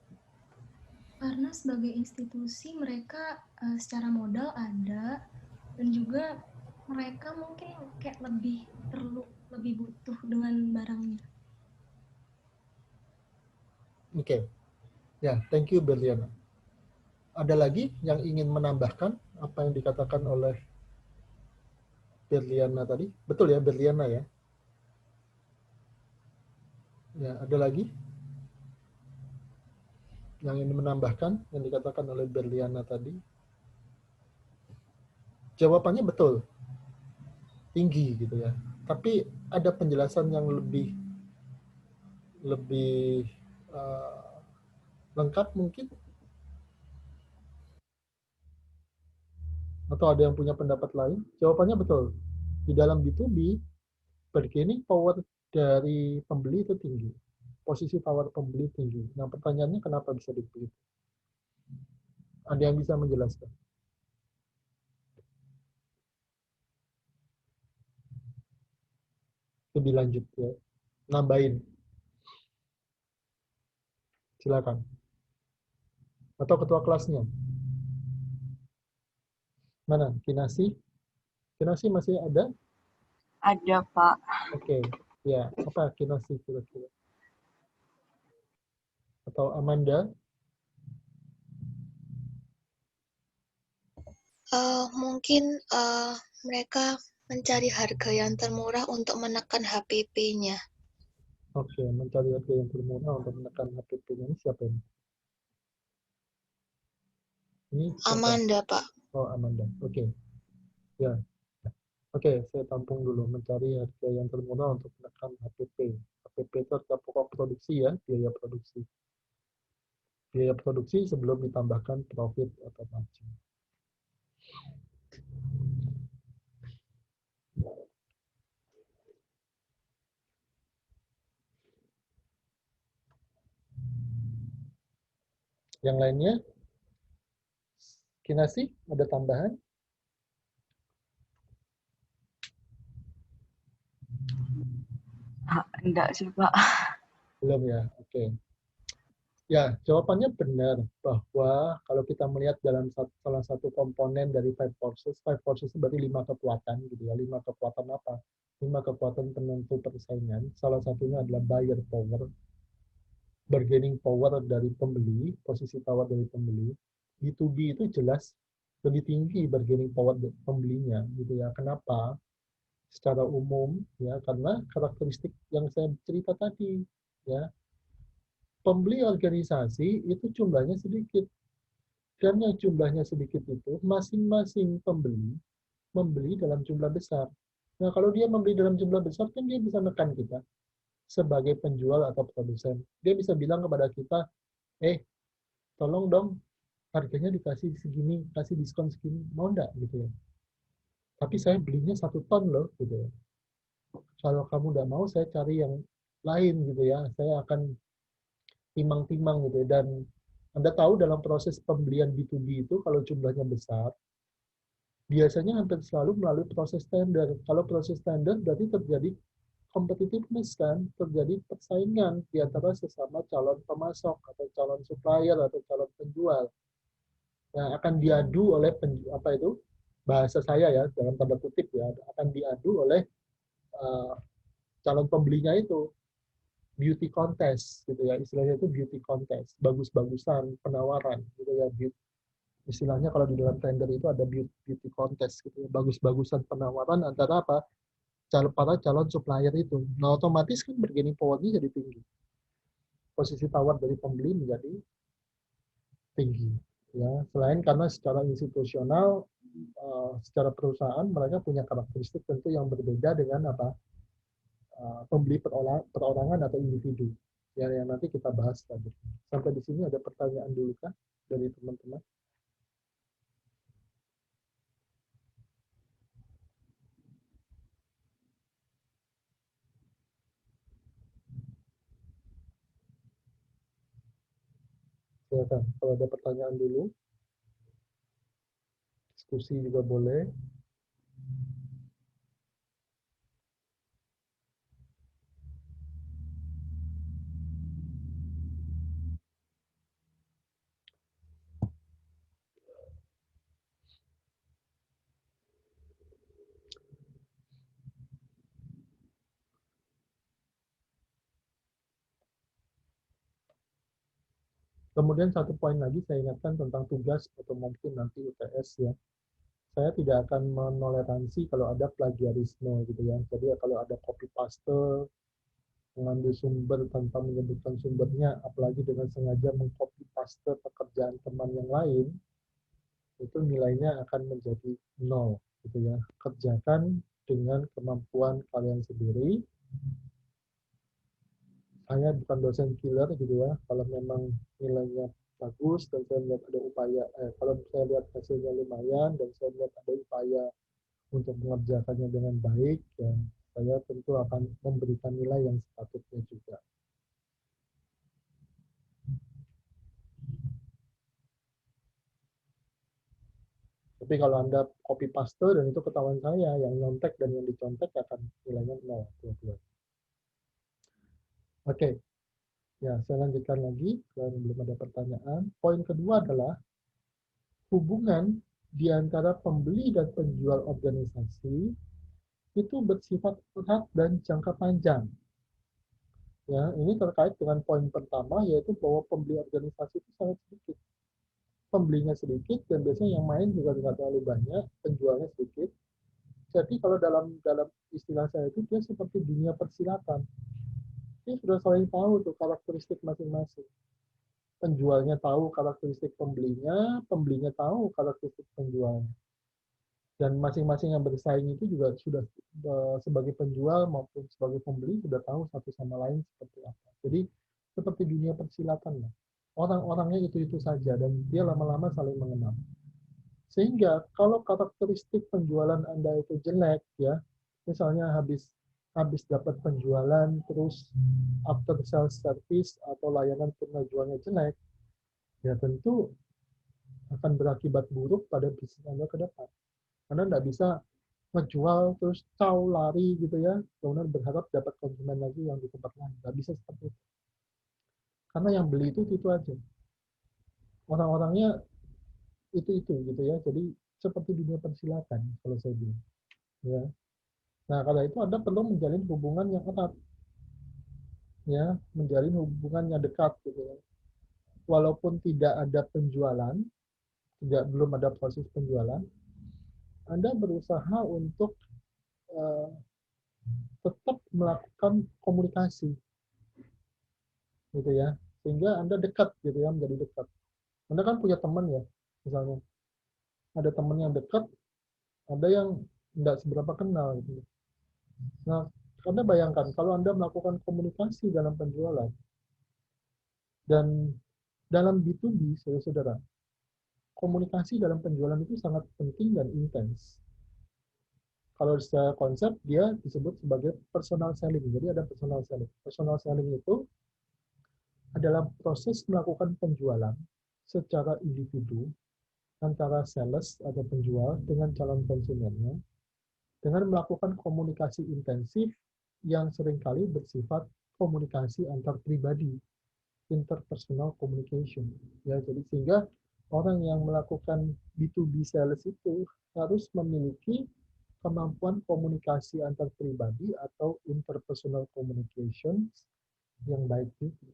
Karena sebagai institusi mereka secara modal ada, dan juga mereka mungkin kayak lebih butuh dengan barangnya. Oke. Ya, thank you Berliana. Ada lagi yang ingin menambahkan apa yang dikatakan oleh Berliana tadi? Betul ya, Berliana ya? Ya, ada lagi yang ingin menambahkan yang dikatakan oleh Berliana tadi? Jawabannya betul, tinggi gitu ya. Tapi ada penjelasan yang lebih lengkap mungkin? Atau ada yang punya pendapat lain? Jawabannya betul. Di dalam B2B, bargaining power dari pembeli itu tinggi. Posisi tawar pembeli tinggi. Nah, pertanyaannya kenapa bisa begitu? Ada yang bisa menjelaskan? Lebih lanjut ya. Nambahin. Silakan. Atau ketua kelasnya. Mana? Kinasi? Kinasi masih ada? Ada, Pak. Oke. Ya, apa Kinasi kira-kira? Atau Amanda? Mungkin mereka mencari harga yang termurah untuk menekan HPP-nya. Oke, mencari harga yang termurah untuk menekan HPP-nya. Ini siapa ini? Ini siapa? Amanda, Pak. Oh, Amanda. Oke. Ya. Oke, saya tampung dulu. Mencari harga yang termurah untuk menekan HPP. HPP itu harga pokok produksi ya, biaya produksi. Biaya produksi sebelum ditambahkan profit atau margin. Yang lainnya, Kinasi, ada tambahan? Enggak sih, Pak. Belum ya, oke. Ya, jawabannya benar bahwa kalau kita melihat dalam salah satu komponen dari five forces itu berarti 5 kekuatan gitu ya. 5 kekuatan apa? 5 kekuatan penentu persaingan. Salah satunya adalah buyer power, bargaining power dari pembeli, posisi tawar dari pembeli. B2B itu jelas lebih tinggi bargaining power pembelinya gitu ya. Kenapa? Secara umum ya karena karakteristik yang saya cerita tadi ya. Pembeli organisasi itu jumlahnya sedikit. Dan yang jumlahnya sedikit itu, masing-masing pembeli membeli dalam jumlah besar. Nah, kalau dia membeli dalam jumlah besar, kan dia bisa menekan kita sebagai penjual atau produsen. Dia bisa bilang kepada kita, tolong dong, harganya dikasih segini, kasih diskon segini, mau enggak gitu ya. Tapi saya belinya 1 ton loh, gitu ya. Kalau kamu enggak mau, saya cari yang lain gitu ya. Saya akan timang-timang gitu ya. Dan Anda tahu dalam proses pembelian B2B itu kalau jumlahnya besar, biasanya hampir selalu melalui proses tender. Kalau proses tender berarti terjadi competitiveness kan, terjadi persaingan di antara sesama calon pemasok atau calon supplier atau calon penjual. Yang akan diadu oleh apa itu bahasa saya ya dalam tanda kutip ya akan diadu oleh uh, calon pembelinya itu beauty contest gitu ya istilahnya itu beauty contest bagus-bagusan penawaran gitu ya istilahnya kalau di dalam tender itu ada beauty contest gitu ya bagus-bagusan penawaran antara apa para calon supplier itu nah otomatis kan bargaining power-nya jadi tinggi posisi tawar dari pembeli menjadi tinggi ya selain karena secara institusional secara perusahaan mereka punya karakteristik tentu yang berbeda dengan apa pembeli perorangan atau individu ya yang nanti kita bahas tadi. Sampai di sini ada pertanyaan dulu kah dari teman-teman? Silakan kalau ada pertanyaan dulu. Diskusi juga boleh. Kemudian satu poin lagi saya ingatkan tentang tugas atau mungkin nanti UTS ya. Saya tidak akan menoleransi kalau ada plagiarisme gitu ya. Jadi kalau ada copy paste, mengambil sumber tanpa menyebutkan sumbernya, apalagi dengan sengaja mengcopy paste pekerjaan teman yang lain, itu nilainya akan menjadi 0 gitu ya. Kerjakan dengan kemampuan kalian sendiri. Saya bukan dosen killer gitu ya. Kalau memang nilainya bagus dan saya lihat ada upaya, kalau saya lihat hasilnya lumayan dan saya lihat ada upaya untuk mengerjakannya dengan baik, ya saya tentu akan memberikan nilai yang sepatutnya juga. Tapi kalau Anda copy paste dan itu ketahuan saya, yang nyontek dan yang dicontek akan nilainya 0. Oke, ya saya lanjutkan lagi, kalau belum ada pertanyaan. Poin kedua adalah hubungan di antara pembeli dan penjual organisasi itu bersifat erat dan jangka panjang. Ya, ini terkait dengan poin pertama, yaitu bahwa pembeli organisasi itu sangat sedikit. Pembelinya sedikit dan biasanya yang main juga tidak terlalu banyak, penjualnya sedikit. Jadi kalau dalam istilah saya itu dia seperti dunia persilatan. Dia sudah saling tahu tuh karakteristik masing-masing. Penjualnya tahu karakteristik pembelinya, pembelinya tahu karakteristik penjualnya. Dan masing-masing yang bersaing itu juga sudah sebagai penjual maupun sebagai pembeli sudah tahu satu sama lain seperti apa. Jadi seperti dunia persilatan lah. Orang-orangnya itu-itu saja dan dia lama-lama saling mengenal. Sehingga kalau karakteristik penjualan Anda itu jelek ya, misalnya habis dapat penjualan terus after sales service atau layanan penjualnya jelek, ya tentu akan berakibat buruk pada bisnis Anda ke depan. Anda nggak bisa ngejual terus lari gitu ya, kemudian berharap dapat konsumen lagi yang di tempat lain. Nggak bisa seperti itu. Karena yang beli itu aja. Orang-orangnya itu gitu ya. Jadi seperti dunia persilatan kalau saya bilang. Ya. Nah, karena itu Anda perlu menjalin hubungan yang erat. Ya, menjalin hubungan yang dekat gitu ya. Walaupun tidak ada penjualan, belum ada proses penjualan, Anda berusaha untuk tetap melakukan komunikasi gitu ya, sehingga Anda dekat gitu ya, menjadi dekat. Anda kan punya teman ya, misalnya ada teman yang dekat, ada yang tidak seberapa kenal gitu. Nah, Anda bayangkan kalau Anda melakukan komunikasi dalam penjualan dan dalam B2B, saudara-saudara, komunikasi dalam penjualan itu sangat penting dan intens. Kalau secara konsep dia disebut sebagai personal selling. Jadi ada personal selling. Personal selling itu adalah proses melakukan penjualan secara individu antara sales atau penjual dengan calon konsumennya dengan melakukan komunikasi intensif yang seringkali bersifat komunikasi antar pribadi, interpersonal communication. Ya, jadi sehingga orang yang melakukan B2B sales itu harus memiliki kemampuan komunikasi antar pribadi atau interpersonal communication yang baik itu.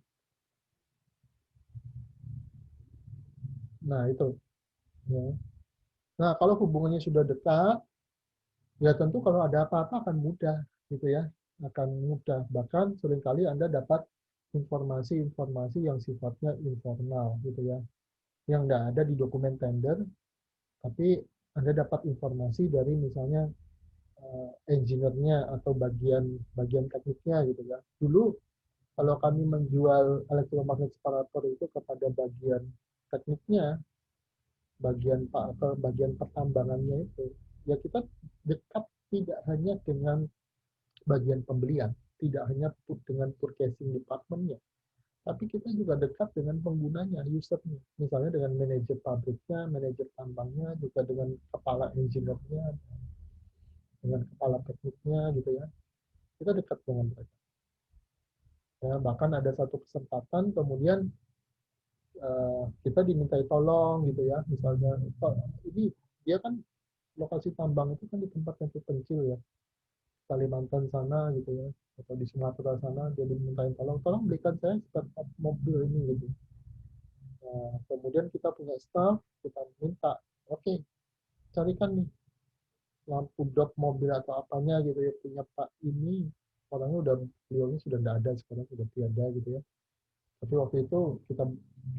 Nah, itu. Ya. Nah, kalau hubungannya sudah dekat, ya tentu kalau ada apa-apa akan mudah, gitu ya. Akan mudah. Bahkan seringkali Anda dapat informasi-informasi yang sifatnya informal, gitu ya. Yang tidak ada di dokumen tender, tapi Anda dapat informasi dari misalnya engineer-nya atau bagian tekniknya gitu ya. Dulu kalau kami menjual elektromagnet separator itu kepada bagian tekniknya, bagian pertambangannya itu, ya kita dekat tidak hanya dengan bagian pembelian, tidak hanya dengan purchasing department-nya, tapi kita juga dekat dengan penggunanya, user-nya. Misalnya dengan manajer pabriknya, manajer tambangnya, juga dengan kepala engineer-nya, dengan kepala tekniknya gitu ya. Kita dekat dengan mereka. Ya, bahkan ada satu kesempatan kemudian kita dimintai tolong gitu ya, misalnya ini dia kan lokasi tambang itu kan di tempat yang terpencil ya, Kalimantan sana gitu ya, atau di Sumatera sana, dia dimintain tolong belikan saya spare part mobil ini gitu. Nah, kemudian kita punya staff, kita minta, oke, carikan nih lampu dop mobil atau apanya gitu ya, punya Pak ini, orangnya udah, beliaunya sudah tidak ada sekarang, sudah tiada gitu ya. Tapi waktu itu kita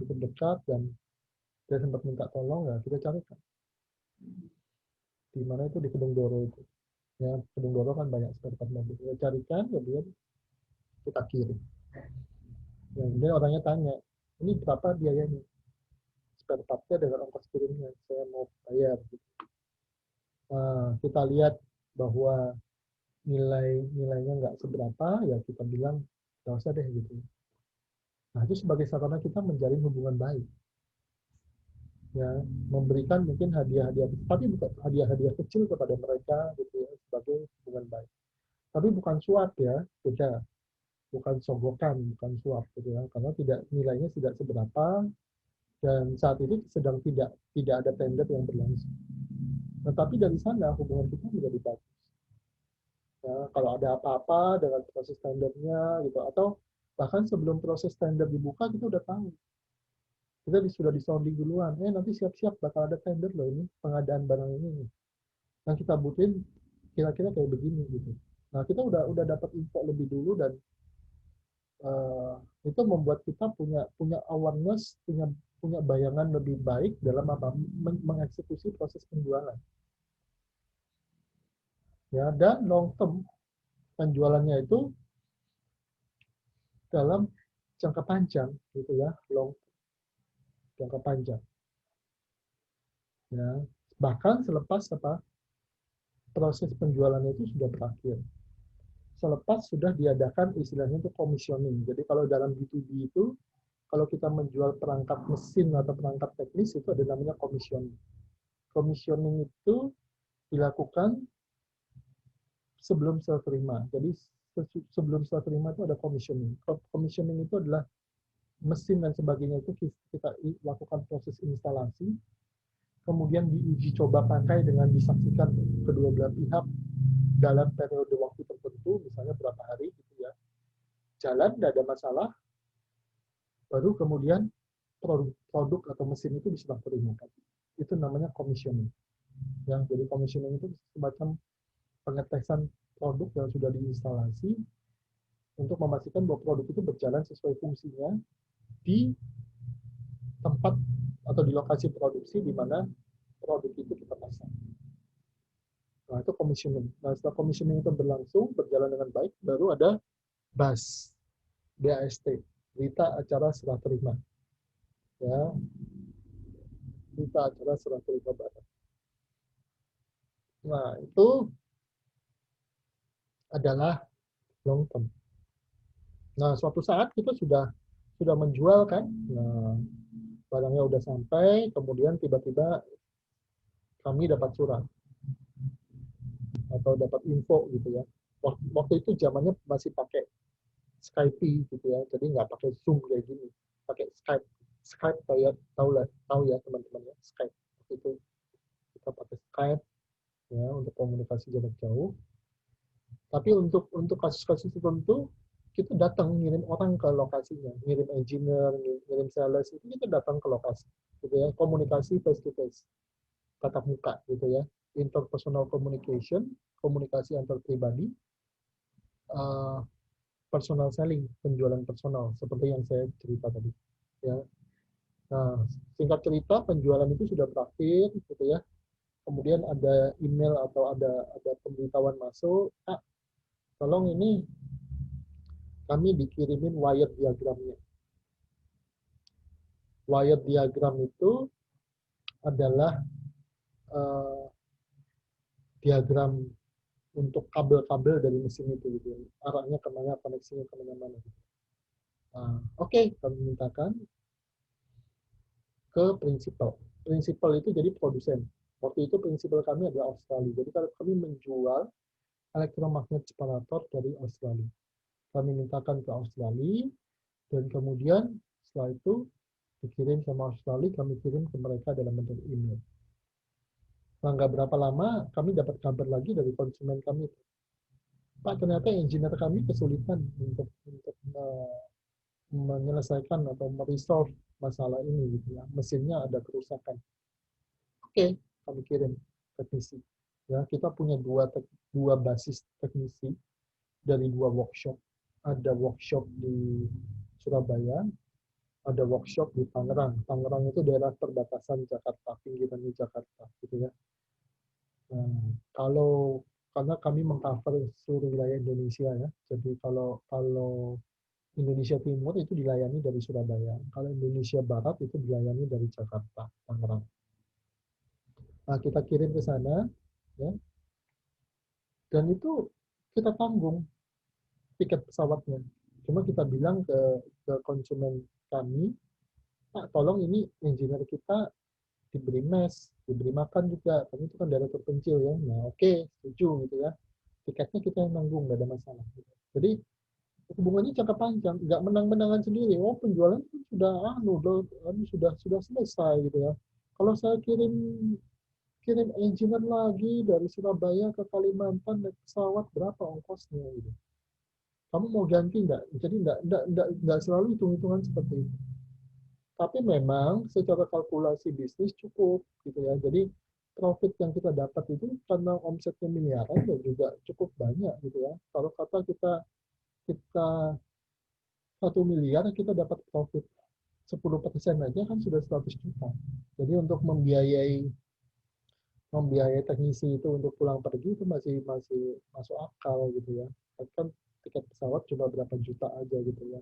cukup dekat dan dia sempat minta tolong, ya kita carikan. Di mana itu, di Kedung Doro itu. Ya, Kedung Doro kan banyak spare part mobil. Kita carikan, kemudian kita kirim. Ya, kemudian orangnya tanya, ini berapa biayanya? Spare partnya dengan ongkos kirimnya, saya mau bayar. Gitu. Nah, kita lihat bahwa nilainya nggak seberapa, ya kita bilang nggak usah deh gitu. Nah, itu sebagai sarana kita menjalin hubungan baik. Ya, memberikan mungkin hadiah-hadiah, tapi bukan hadiah-hadiah kecil kepada mereka gitu ya, sebagai hubungan baik. Tapi bukan suap ya, beda. Bukan sogokan, bukan suap gitu ya, karena nilainya tidak seberapa dan saat ini sedang tidak ada tender yang berlangsung. Nah, tapi dari sana hubungan kita menjadi bagus. Ya, kalau ada apa-apa dengan proses tendernya gitu, atau bahkan sebelum proses tender dibuka kita udah tahu. Kita sudah disounding duluan, nanti siap-siap bakal ada tender loh ini, pengadaan barang ini. Yang kita butuhin kira-kira kayak begini gitu. Nah, kita udah dapat info lebih dulu dan itu membuat kita punya awareness, punya bayangan lebih baik dalam apa mengeksekusi proses penjualan. Ya, dan long term penjualannya itu dalam jangka panjang gitu ya, jangka panjang. Ya, bahkan selepas proses penjualannya itu sudah berakhir. Selepas sudah diadakan istilahnya itu commissioning. Jadi kalau dalam B2B itu kalau kita menjual perangkat mesin atau perangkat teknis itu ada namanya commissioning. Commissioning itu dilakukan sebelum serah terima. Jadi sebelum serah terima itu ada commissioning. Commissioning itu adalah mesin dan sebagainya itu kita lakukan proses instalasi, kemudian diuji coba pakai dengan disaksikan kedua belah pihak dalam periode waktu tertentu, misalnya berapa hari gitu ya. Jalan, tidak ada masalah, baru kemudian produk atau mesin itu diserah terimakan. Itu namanya commissioning. Ya, jadi commissioning itu semacam pengetesan produk yang sudah diinstalasi untuk memastikan bahwa produk itu berjalan sesuai fungsinya di tempat atau di lokasi produksi di mana produk itu kita pasang. Nah, itu commissioning. Nah, setelah commissioning itu berjalan dengan baik, baru ada BAS, BAST, berita acara serah terima. Ya, berita acara serah terima barang. Nah, itu adalah long term. Nah, suatu saat kita sudah menjual kan, nah, barangnya udah sampai, kemudian tiba-tiba kami dapat surat atau dapat info gitu ya. Waktu itu zamannya masih pakai Skype gitu ya, jadi nggak pakai Zoom kayak gini, pakai Skype. Skype tahu ya teman-teman ya, Skype. Waktu itu kita pakai Skype ya untuk komunikasi jarak jauh. Tapi untuk kasus-kasus tertentu kita datang ngirim orang ke lokasinya, ngirim engineer, ngirim sales, itu kita datang ke lokasi, gitu ya, komunikasi face to face, tatap muka, gitu ya, interpersonal communication, komunikasi antar pribadi, personal selling, penjualan personal, seperti yang saya cerita tadi, ya. Nah, singkat cerita penjualan itu sudah berakhir, gitu ya. Kemudian ada email atau ada pemberitahuan masuk, tolong ini kami dikirimin wire diagramnya. Wire diagram itu adalah diagram untuk kabel-kabel dari mesin itu, gitu. Arahnya kemana, koneksinya kemana-mana. Gitu. Nah, Oke, kami mintakan ke prinsipal. Prinsipal itu jadi produsen. Waktu itu prinsipal kami adalah Australia. Jadi kalau kami menjual elektromagnet separator dari Australia. Kami mintakan ke Australia, dan kemudian setelah itu dikirim sama Australia, kami kirim ke mereka dalam bentuk email. Nah, nggak berapa lama, kami dapat kabar lagi dari konsumen kami. Pak, ternyata engineer kami kesulitan untuk menyelesaikan atau meresolve masalah ini gitu ya. Mesinnya ada kerusakan. Oke, kami kirim teknisi. Ya, kita punya dua basis teknisi dari dua workshop. Ada workshop di Surabaya, ada workshop di Tangerang. Tangerang itu daerah perbatasan Jakarta, pinggirannya Jakarta, gitu ya. Nah, karena kami mengcover seluruh wilayah Indonesia ya, jadi kalau Indonesia Timur itu dilayani dari Surabaya, kalau Indonesia Barat itu dilayani dari Jakarta, Tangerang. Nah, kita kirim ke sana, ya, dan itu kita tanggung tiket pesawatnya. Cuma kita bilang ke konsumen kami, Pak, tolong ini engineer kita diberi mes, diberi makan juga, karena itu kan daerah terpencil ya. Nah, oke, setuju gitu ya. Tiketnya kita yang nanggung, nggak ada masalah. Jadi hubungannya jangka panjang, nggak menang-menangan sendiri. Oh, penjualan kan sudah selesai gitu ya. Kalau saya kirim engineer lagi dari Surabaya ke Kalimantan naik pesawat, berapa ongkosnya gitu. Kamu mau ganti nggak? Jadi nggak selalu hitung-hitungan seperti itu. Tapi memang secara kalkulasi bisnis cukup gitu ya. Jadi profit yang kita dapat itu karena omsetnya miliaran ya juga cukup banyak gitu ya. Kalau kata kita 1 miliar kita dapat profit 10% aja kan sudah 100 juta. Jadi untuk membiayai teknisi itu untuk pulang pergi itu masih masuk akal gitu ya. Kan tiket pesawat cuma berapa juta aja gitu ya.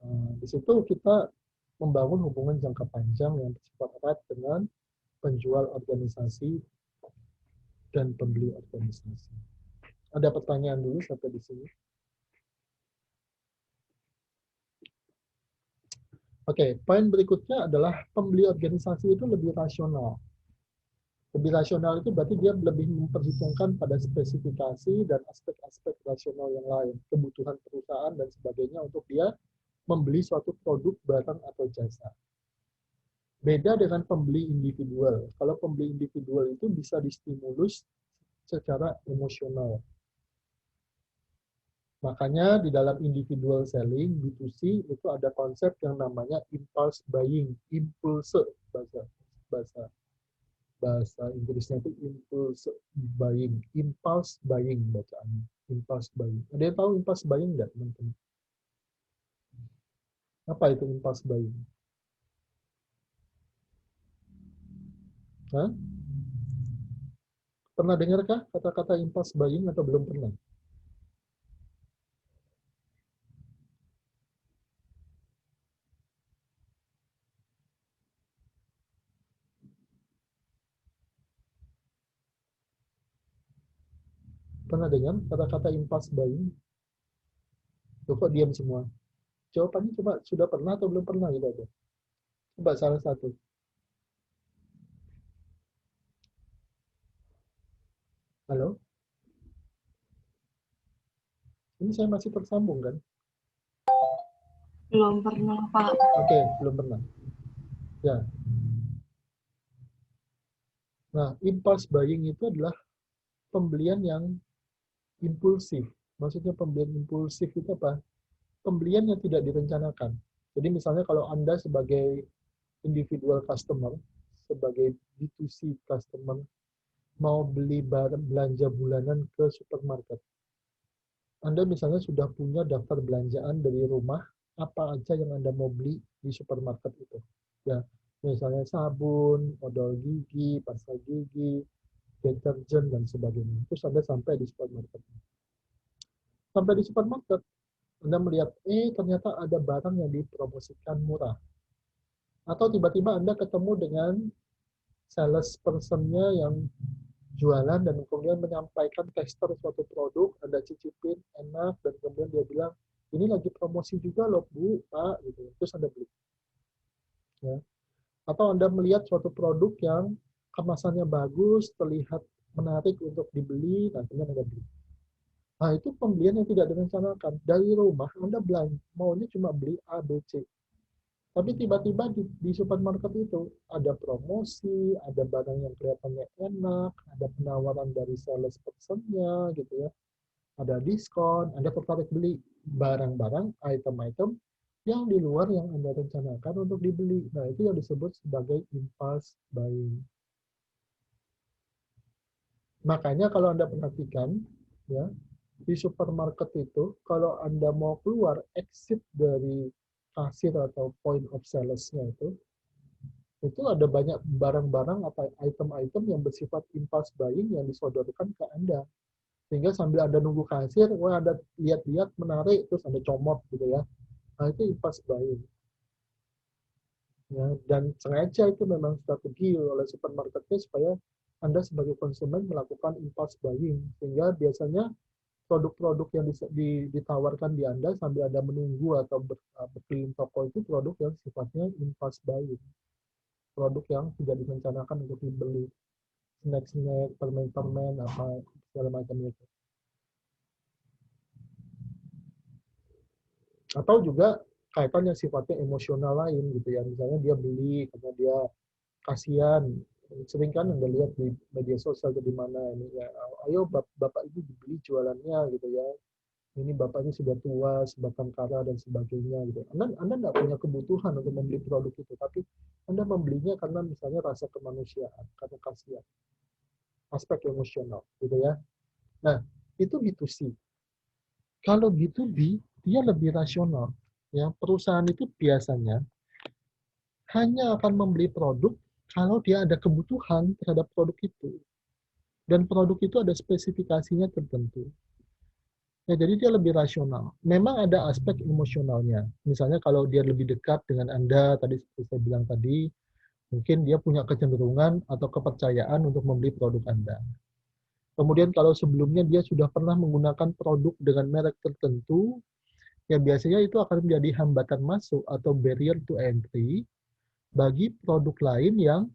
Nah, di situ kita membangun hubungan jangka panjang yang bersifat erat dengan penjual organisasi dan pembeli organisasi. Ada pertanyaan dulu sampai di sini? Oke, poin berikutnya adalah pembeli organisasi itu lebih rasional. Lebih rasional itu berarti dia lebih memperhitungkan pada spesifikasi dan aspek-aspek rasional yang lain, kebutuhan perusahaan dan sebagainya untuk dia membeli suatu produk, barang, atau jasa. Beda dengan pembeli individual. Kalau pembeli individual itu bisa distimulus secara emosional. Makanya di dalam individual selling, B2C, itu ada konsep yang namanya impulse buying, impulse bahasa Inggrisnya itu impulse buying bacaannya, impulse buying. Ada yang tahu impulse buying nggak, teman-teman? Apa itu impulse buying? Hah? Pernah dengarkah kata-kata impulse buying atau belum pernah? Pernah dengar kata-kata impulse buying? Loh, kok diam semua? Jawabannya cuma sudah pernah atau belum pernah gitu aja. Coba salah satu. Halo? Ini saya masih tersambung kan? Belum pernah, Pak. Oke, belum pernah. Ya. Nah, impulse buying itu adalah pembelian yang impulsif. Maksudnya pembelian impulsif itu apa? Pembelian yang tidak direncanakan. Jadi misalnya kalau Anda sebagai individual customer, sebagai B2C customer, mau beli barang belanja bulanan ke supermarket. Anda misalnya sudah punya daftar belanjaan dari rumah, apa aja yang Anda mau beli di supermarket itu. Ya, misalnya sabun, odol gigi, pasta gigi, deterjen, dan sebagainya. Terus Anda sampai di supermarket. Sampai di supermarket, Anda melihat, ternyata ada barang yang dipromosikan murah. Atau tiba-tiba Anda ketemu dengan sales person-nya yang jualan dan kemudian menyampaikan tester suatu produk, Anda cicipin, enak, dan kemudian dia bilang, ini lagi promosi juga loh Bu, Pak, gitu. Terus Anda beli. Ya. Atau Anda melihat suatu produk yang kemasannya bagus, terlihat menarik untuk dibeli, nantinya Anda beli. Nah, itu pembelian yang tidak direncanakan. Dari rumah, Anda maunya cuma beli A, B, C. Tapi tiba-tiba di supermarket itu ada promosi, ada barang yang kelihatannya enak, ada penawaran dari sales person-nya, gitu ya. Ada diskon, Anda tertarik beli barang-barang, item-item yang di luar yang Anda rencanakan untuk dibeli. Nah, itu yang disebut sebagai impulse buying. Makanya kalau Anda perhatikan, ya, di supermarket itu, kalau Anda mau keluar, exit dari kasir atau point of sales-nya itu ada banyak barang-barang atau item-item yang bersifat impulse buying yang disodorkan ke Anda. Sehingga sambil Anda nunggu kasir, wah Anda lihat-lihat, menarik, terus Anda comot gitu ya. Nah, itu impulse buying. Ya, dan sengaja itu memang strategi oleh supermarketnya supaya Anda sebagai konsumen melakukan impulse buying. Sehingga biasanya produk-produk yang ditawarkan di Anda sambil Anda menunggu atau berkeliling toko itu produk yang sifatnya impulse buying. Produk yang tidak direncanakan untuk dibeli. Snack-snack, permen-permen, apa segala macam itu. Atau juga kaitan yang sifatnya emosional lain gitu ya. Misalnya dia beli karena dia kasihan. Sering kan Anda lihat di media sosial atau di mana ini ya, ayo bapak ibu dibeli jualannya gitu ya. Ini bapaknya sudah tua, sebatang kara dan sebagainya gitu. Anda nggak punya kebutuhan untuk membeli produk itu, tapi Anda membelinya karena misalnya rasa kemanusiaan, karena kasihan, aspek emosional gitu ya. Nah, itu B2C. Kalau B2B, dia lebih rasional. Ya, perusahaan itu biasanya hanya akan membeli produk kalau dia ada kebutuhan terhadap produk itu. Dan produk itu ada spesifikasinya tertentu. Ya, jadi dia lebih rasional. Memang ada aspek emosionalnya. Misalnya kalau dia lebih dekat dengan Anda, tadi seperti saya bilang tadi, mungkin dia punya kecenderungan atau kepercayaan untuk membeli produk Anda. Kemudian kalau sebelumnya dia sudah pernah menggunakan produk dengan merek tertentu, ya biasanya itu akan menjadi hambatan masuk atau barrier to entry bagi produk lain yang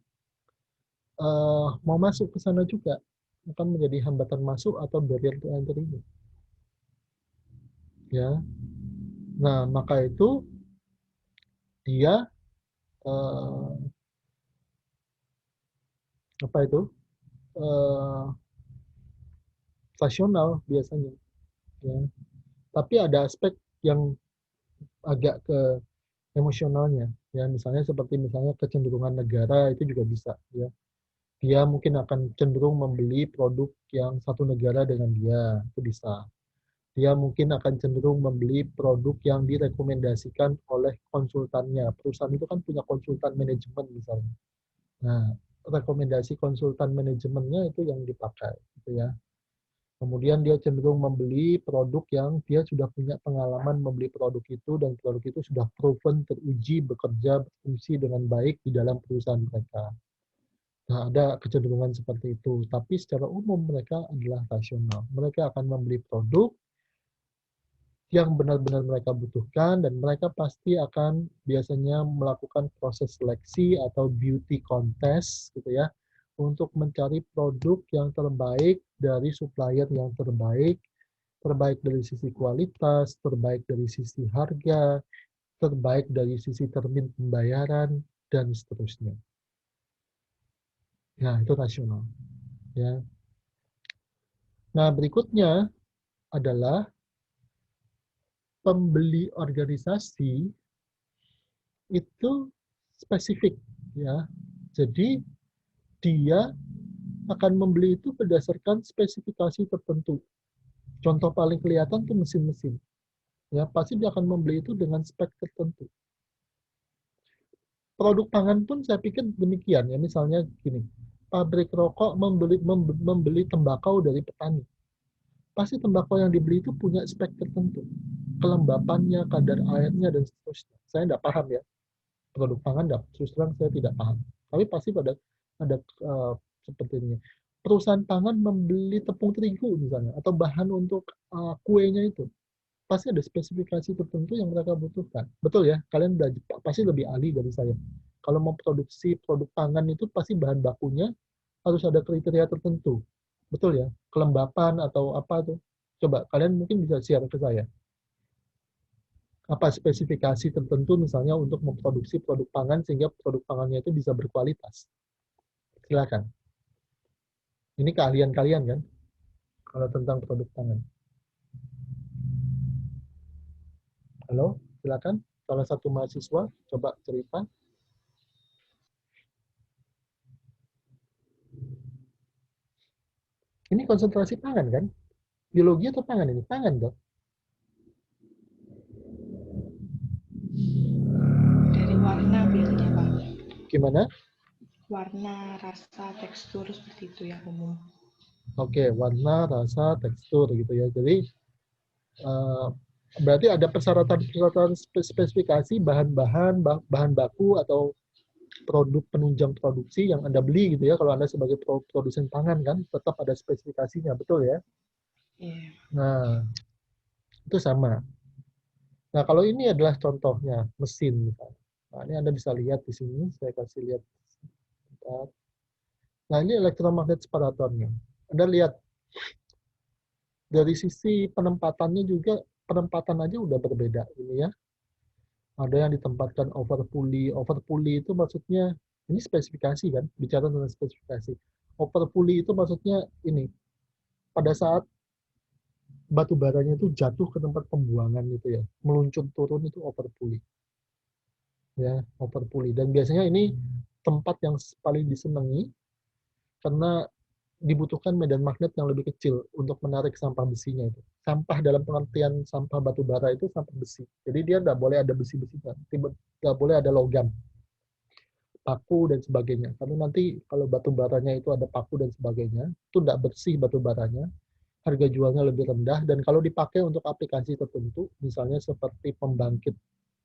mau masuk ke sana juga. Akan menjadi hambatan masuk atau barrier to entry. Ya. Nah, maka itu dia apa itu rasional biasanya. Ya. Tapi ada aspek yang agak ke emosionalnya. Ya, misalnya seperti misalnya kecenderungan negara itu juga bisa. Ya. Dia mungkin akan cenderung membeli produk yang satu negara dengan dia, itu bisa. Dia mungkin akan cenderung membeli produk yang direkomendasikan oleh konsultannya. Perusahaan itu kan punya konsultan manajemen misalnya. Nah, rekomendasi konsultan manajemennya itu yang dipakai, gitu ya. Kemudian dia cenderung membeli produk yang dia sudah punya pengalaman membeli produk itu dan produk itu sudah proven, teruji, bekerja, berfungsi dengan baik di dalam perusahaan mereka. Nah, ada kecenderungan seperti itu. Tapi secara umum mereka adalah rasional. Mereka akan membeli produk yang benar-benar mereka butuhkan dan mereka pasti akan biasanya melakukan proses seleksi atau beauty contest gitu ya untuk mencari produk yang terbaik dari supplier yang terbaik, terbaik dari sisi kualitas, terbaik dari sisi harga, terbaik dari sisi termin pembayaran dan seterusnya. Nah, itu rasional ya. Nah, berikutnya adalah pembeli organisasi itu spesifik ya. Jadi dia akan membeli itu berdasarkan spesifikasi tertentu. Contoh paling kelihatan tuh mesin-mesin. Ya, pasti dia akan membeli itu dengan spek tertentu. Produk pangan pun saya pikir demikian ya. Misalnya gini, pabrik rokok membeli tembakau dari petani. Pasti tembakau yang dibeli itu punya spek tertentu. Kelembapannya, kadar airnya, dan seterusnya. Saya tidak paham ya. Produk pangan, terus terang saya tidak paham. Tapi pasti ada seperti ini. Perusahaan pangan membeli tepung terigu misalnya, atau bahan untuk kuenya itu. Pasti ada spesifikasi tertentu yang mereka butuhkan. Betul ya? Kalian pasti lebih ahli dari saya. Kalau mau produksi produk pangan itu pasti bahan bakunya harus ada kriteria tertentu. Betul ya? Kelembapan atau apa tuh? Coba kalian mungkin bisa share ke saya. Apa spesifikasi tertentu misalnya untuk memproduksi produk pangan sehingga produk pangannya itu bisa berkualitas. Silakan. Ini keahlian kalian kan? Kalau tentang produk pangan. Halo, silakan. Salah satu mahasiswa coba cerita. Ini konsentrasi pangan kan? Biologi atau pangan ini? Pangan dong. Dari warna biasanya, Pak. Gimana? Warna, rasa, tekstur seperti itu yang umum. Oke, warna, rasa, tekstur gitu ya. Jadi berarti ada persyaratan spesifikasi bahan-bahan, bahan baku atau produk penunjang produksi yang Anda beli gitu ya. Kalau Anda sebagai produsen pangan kan tetap ada spesifikasinya, betul ya? Iya. Nah, itu sama. Nah, kalau ini adalah contohnya mesin misalnya. Nah, ini Anda bisa lihat di sini, saya kasih lihat. Nah, ini elektromagnet separatornya. Anda lihat dari sisi penempatannya juga, penempatan aja udah berbeda ini ya. Ada yang ditempatkan over pulley. Over pulley itu maksudnya, ini spesifikasi kan, bicara tentang spesifikasi. Over pulley itu maksudnya ini, pada saat batu baranya itu jatuh ke tempat pembuangan gitu ya, meluncur turun itu over pulley. Ya, over pulley. Dan biasanya ini tempat yang paling disenangi karena dibutuhkan medan magnet yang lebih kecil untuk menarik sampah besinya itu. Sampah dalam pengertian sampah batu bara itu sampah besi. Jadi dia nggak boleh ada besi-besi, nggak boleh ada logam, paku dan sebagainya. Karena nanti kalau batu baranya itu ada paku dan sebagainya, itu nggak bersih batu baranya, harga jualnya lebih rendah, dan kalau dipakai untuk aplikasi tertentu, misalnya seperti pembangkit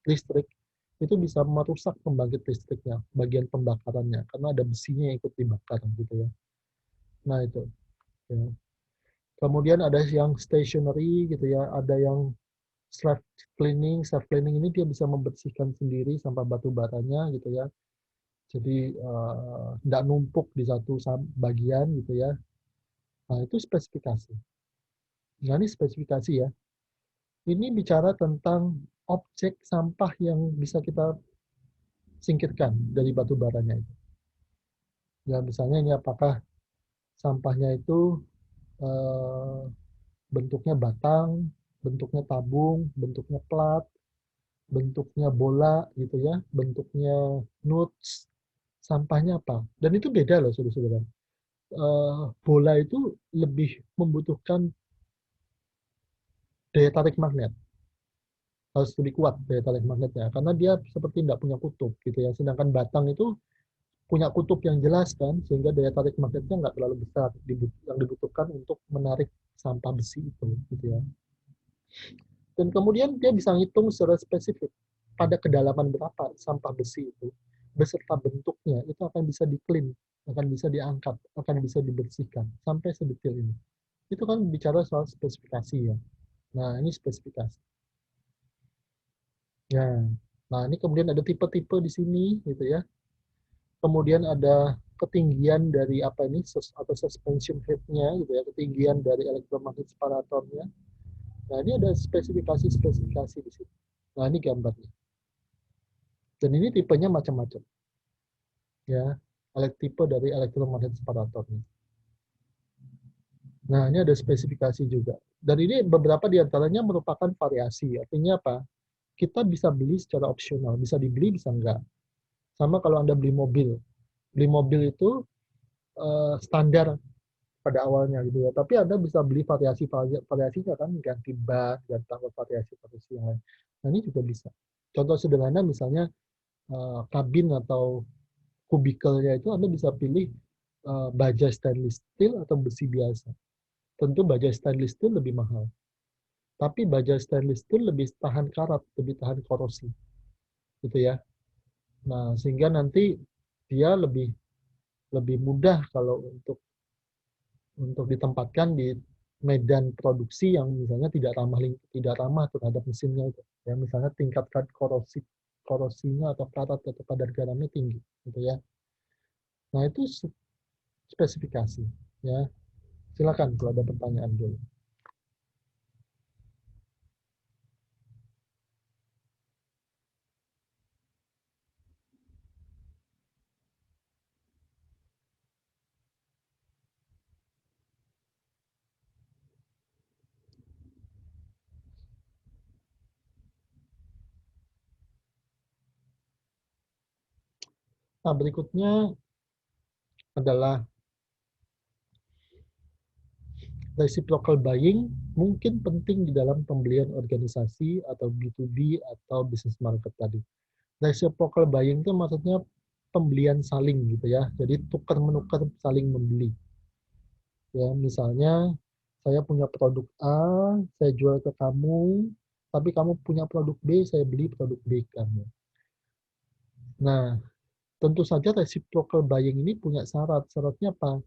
listrik, itu bisa merusak pembangkit listriknya, bagian pembakarannya, karena ada besinya yang ikut dibakar gitu ya. Nah itu. Ya. Kemudian ada yang stationary gitu ya, ada yang self cleaning. Self cleaning ini dia bisa membersihkan sendiri sampah batu baranya gitu ya. Jadi tidak numpuk di satu bagian gitu ya. Nah itu spesifikasi. Nah ini spesifikasi ya. Ini bicara tentang objek sampah yang bisa kita singkirkan dari batu baranya itu. Ya misalnya ini apakah sampahnya itu eh, bentuknya batang, bentuknya tabung, bentuknya plat, bentuknya bola gitu ya, bentuknya nuts, sampahnya apa. Dan itu beda loh saudara-saudara. Bola itu lebih membutuhkan daya tarik magnet. Harus lebih kuat daya tarik magnetnya. Karena dia seperti tidak punya kutub gitu ya. Sedangkan batang itu punya kutub yang jelas kan, sehingga daya tarik magnetnya nggak terlalu besar yang dibutuhkan untuk menarik sampah besi itu gitu ya. Dan kemudian dia bisa ngitung secara spesifik pada kedalaman berapa sampah besi itu beserta bentuknya itu akan bisa di-clean, akan bisa diangkat, akan bisa dibersihkan sampai sedetail ini. Itu kan bicara soal spesifikasi ya. Nah, ini spesifikasi. Ya. Nah, ini kemudian ada tipe-tipe di sini gitu ya. Kemudian ada ketinggian dari apa ini atau suspension head-nya gitu ya, ketinggian dari elektromagnet separatornya. Nah, ini ada spesifikasi-spesifikasi di sini. Nah, ini gambarnya. Dan ini tipenya macam-macam. Ya, tipe dari elektromagnet separatornya. Nah, ini ada spesifikasi juga. Dan ini beberapa di antaranya merupakan variasi. Artinya apa? Kita bisa beli secara opsional. Bisa dibeli, bisa enggak. Sama kalau Anda beli mobil. Beli mobil itu standar pada awalnya gitu ya. Tapi Anda bisa beli variasinya kan, ganti ban, ganti variasi yang lain. Nah, ini juga bisa. Contoh sederhana misalnya kabin atau kubikelnya itu Anda bisa pilih baja stainless steel atau besi biasa. Tentu baja stainless steel lebih mahal. Tapi baja stainless steel lebih tahan karat, lebih tahan korosi. Gitu ya. Nah, sehingga nanti dia lebih mudah kalau untuk ditempatkan di medan produksi yang misalnya tidak ramah terhadap mesinnya itu. Ya, misalnya tingkat korosinya atau karat atau kadar garamnya tinggi, gitu ya. Nah, itu spesifikasi, ya. Silakan kalau ada pertanyaan dulu. Nah, berikutnya adalah reciprocal buying mungkin penting di dalam pembelian organisasi atau B2B atau business market tadi. Reciprocal buying itu maksudnya pembelian saling gitu ya. Jadi tukar menukar saling membeli. Ya, misalnya saya punya produk A, saya jual ke kamu, tapi kamu punya produk B, saya beli produk B kamu. Nah, tentu saja reciprocal buying ini punya syarat. Syaratnya apa?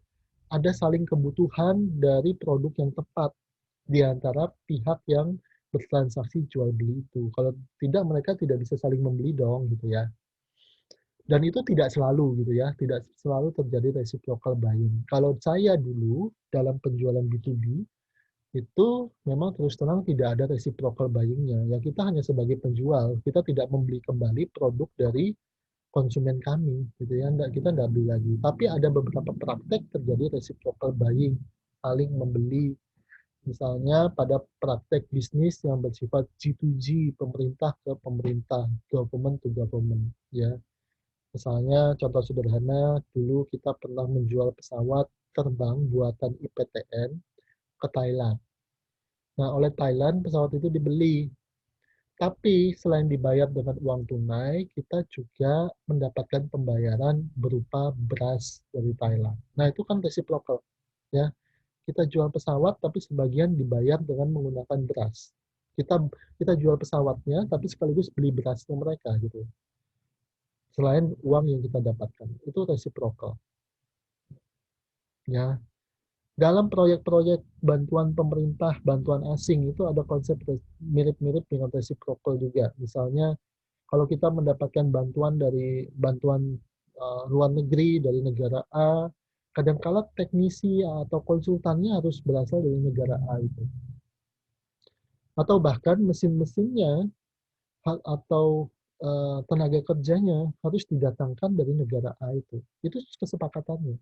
Ada saling kebutuhan dari produk yang tepat di antara pihak yang bertransaksi jual beli itu. Kalau tidak, mereka tidak bisa saling membeli dong gitu ya. Dan itu tidak selalu gitu ya, tidak selalu terjadi reciprocal buying. Kalau saya dulu dalam penjualan B2B itu memang terus terang tidak ada reciprocal buying-nya. Ya kita hanya sebagai penjual, kita tidak membeli kembali produk dari konsumen kami gitu ya, kita nggak beli lagi. Tapi ada beberapa praktek terjadi reciprocal buying, saling membeli. Misalnya pada praktek bisnis yang bersifat G2G, pemerintah ke pemerintah, government to government ya. Misalnya contoh sederhana, dulu kita pernah menjual pesawat terbang buatan IPTN ke Thailand. Nah, oleh Thailand pesawat itu dibeli. Tapi selain dibayar dengan uang tunai, kita juga mendapatkan pembayaran berupa beras dari Thailand. Nah, itu kan reciprocal, ya. Kita jual pesawat, tapi sebagian dibayar dengan menggunakan beras. Kita kita jual pesawatnya, tapi sekaligus beli berasnya mereka, gitu. Selain uang yang kita dapatkan, itu reciprocal. Ya, dalam proyek-proyek bantuan pemerintah, bantuan asing itu ada konsep mirip-mirip dengan reciprocal juga. Misalnya kalau kita mendapatkan bantuan luar negeri dari negara A, kadang-kala teknisi atau konsultannya harus berasal dari negara A itu. Atau bahkan mesin-mesinnya atau tenaga kerjanya harus didatangkan dari negara A itu. Itu kesepakatannya.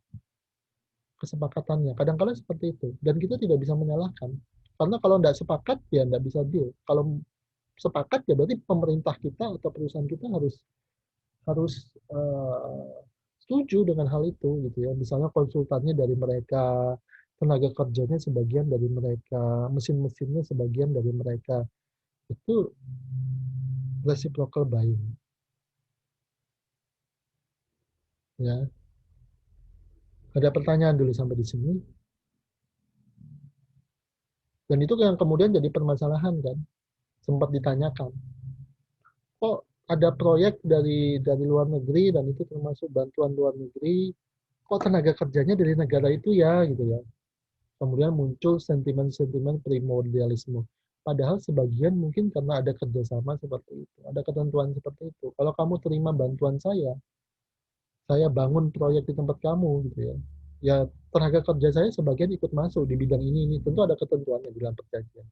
Kadang-kala seperti itu. Dan kita tidak bisa menyalahkan. Karena kalau tidak sepakat, ya tidak bisa deal. Kalau sepakat, ya berarti pemerintah kita atau perusahaan kita harus setuju dengan hal itu gitu ya. Misalnya konsultannya dari mereka, tenaga kerjanya sebagian dari mereka, mesin-mesinnya sebagian dari mereka. Itu reciprocal buying. Ya. Ada pertanyaan dulu sampai di sini. Dan itu yang kemudian jadi permasalahan kan. Sempat ditanyakan. Kok ada proyek dari luar negeri dan itu termasuk bantuan luar negeri, kok tenaga kerjanya dari negara itu ya gitu ya. Kemudian muncul sentimen-sentimen primordialisme. Padahal sebagian mungkin karena ada kerjasama seperti itu, ada ketentuan seperti itu. Kalau kamu terima bantuan saya bangun proyek di tempat kamu gitu ya. Ya tenaga kerja saya sebagian ikut masuk di bidang ini. Tentu ada ketentuannya di dalam perjanjian.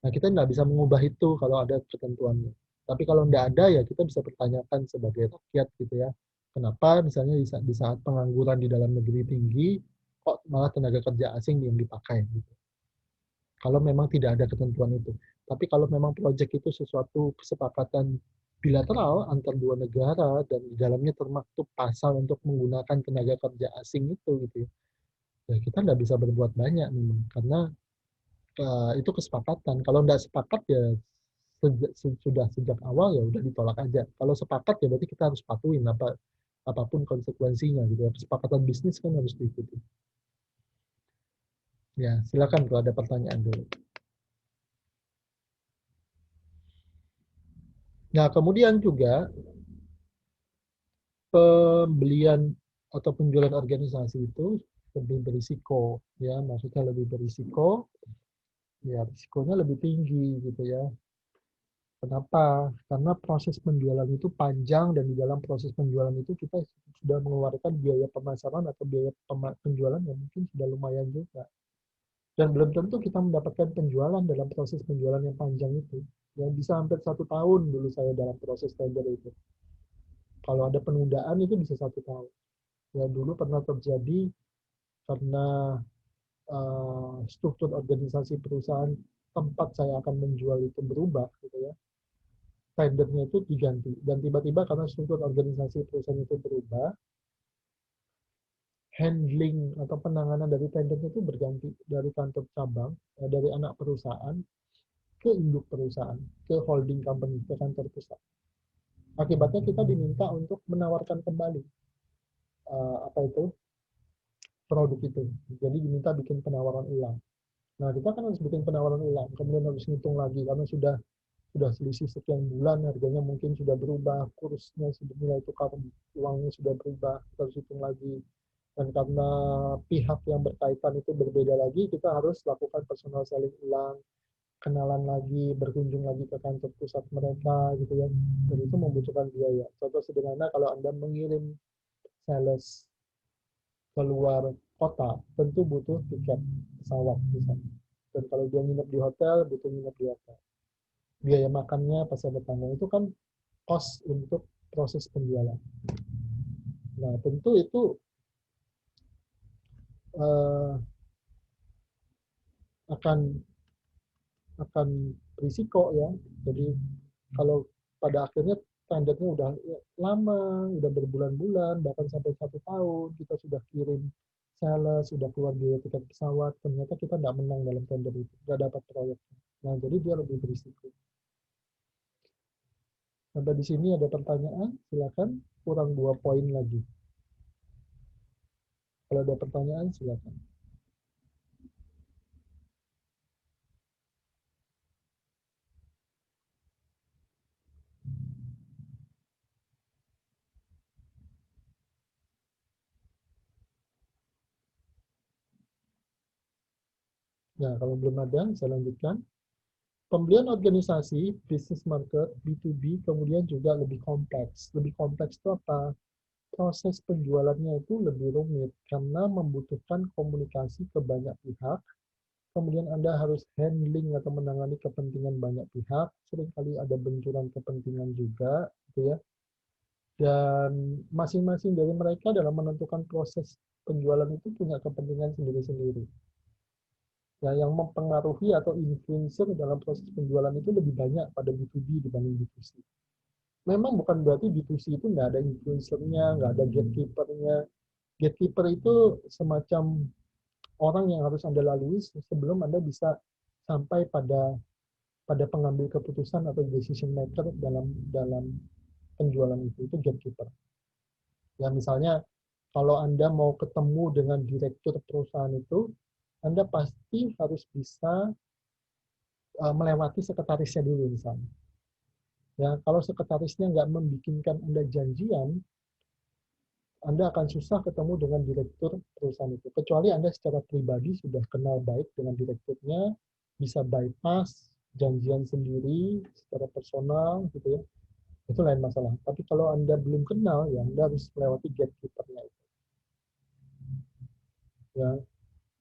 Nah kita nggak bisa mengubah itu kalau ada ketentuannya. Tapi kalau nggak ada ya kita bisa pertanyakan sebagai rakyat gitu ya. Kenapa misalnya di saat pengangguran di dalam negeri tinggi, kok malah tenaga kerja asing yang dipakai gitu. Kalau memang tidak ada ketentuan itu. Tapi kalau memang proyek itu sesuatu kesepakatan bilateral antar dua negara dan di dalamnya termaktub pasal untuk menggunakan tenaga kerja asing itu gitu ya kita nggak bisa berbuat banyak memang karena itu kesepakatan. Kalau nggak sepakat ya sudah sejak awal ya udah ditolak aja. Kalau sepakat ya berarti kita harus patuhin apapun konsekuensinya gitu ya. Kesepakatan bisnis kan harus diikuti. Ya, silakan kalau ada pertanyaan dulu. Nah, kemudian juga pembelian atau penjualan organisasi itu lebih berisiko ya, maksudnya lebih berisiko. Ya, risikonya lebih tinggi gitu ya. Kenapa? Karena proses penjualan itu panjang dan di dalam proses penjualan itu kita sudah mengeluarkan biaya pemasaran atau biaya penjualan yang mungkin sudah lumayan juga. Dan belum tentu kita mendapatkan penjualan dalam proses penjualan yang panjang itu. Yang bisa hampir 1 tahun dulu saya dalam proses tender itu. Kalau ada penundaan itu bisa 1 tahun. Ya dulu pernah terjadi karena struktur organisasi perusahaan tempat saya akan menjual itu berubah gitu ya. tendernya itu diganti. Dan tiba-tiba karena struktur organisasi perusahaan itu berubah, handling atau penanganan dari tendernya itu berganti dari kantor cabang, dari anak perusahaan ke induk perusahaan, ke holding company, ke kantor pusat. Akibatnya kita diminta untuk menawarkan kembali apa itu produk itu. Jadi diminta bikin penawaran ulang. Nah, kita kan harus bikin penawaran ulang, kemudian harus ngitung lagi karena sudah selisih sekian bulan, harganya mungkin sudah berubah, kursnya sudah, nilai tukar uangnya sudah berubah, kita harus hitung lagi. Dan karena pihak yang berkaitan itu berbeda lagi, kita harus lakukan personal selling ulang, kenalan lagi, berkunjung lagi ke kantor pusat mereka, gitu ya. Dan itu membutuhkan biaya. Contoh sederhana, kalau Anda mengirim sales keluar kota, tentu butuh tiket pesawat misalnya. Dan kalau dia nginep di hotel, butuh nginep di hotel. Biaya makannya pasti ada tanggung. Itu kan cost untuk proses penjualan. Nah, tentu itu akan berisiko ya. Jadi kalau pada akhirnya tendernya udah lama, udah berbulan-bulan, bahkan sampai 1 tahun, kita sudah kirim sales, sudah keluar biaya tiket pesawat, ternyata kita nggak menang dalam tender itu, nggak dapat proyeknya. Nah, jadi dia lebih berisiko. Sampai di sini ada pertanyaan, silakan. Kurang 2 poin lagi. Kalau ada pertanyaan, silakan. Nah, kalau belum ada, saya lanjutkan. Pembelian organisasi, business market, B2B, kemudian juga lebih kompleks. Lebih kompleks itu apa? Proses penjualannya itu lebih rumit karena membutuhkan komunikasi ke banyak pihak. Kemudian Anda harus handling atau menangani kepentingan banyak pihak. Seringkali ada benturan kepentingan juga, gitu ya. Dan masing-masing dari mereka dalam menentukan proses penjualan itu punya kepentingan sendiri-sendiri. Ya, yang mempengaruhi atau influencer dalam proses penjualan itu lebih banyak pada B2B dibanding B2C. Memang bukan berarti B2C itu nggak ada influencernya, nggak ada gatekeeper-nya. Gatekeeper itu semacam orang yang harus Anda lalui sebelum Anda bisa sampai pada pengambil keputusan atau decision maker dalam penjualan itu gatekeeper. Ya, misalnya kalau Anda mau ketemu dengan direktur perusahaan itu, Anda pasti harus bisa melewati sekretarisnya dulu misalnya. Ya, kalau sekretarisnya nggak membikinkan Anda janjian, Anda akan susah ketemu dengan direktur perusahaan itu. Kecuali Anda secara pribadi sudah kenal baik dengan direkturnya, bisa bypass janjian sendiri secara personal, gitu ya. Itu lain masalah. Tapi kalau Anda belum kenal, ya Anda harus melewati gatekeeper-nya itu. Ya.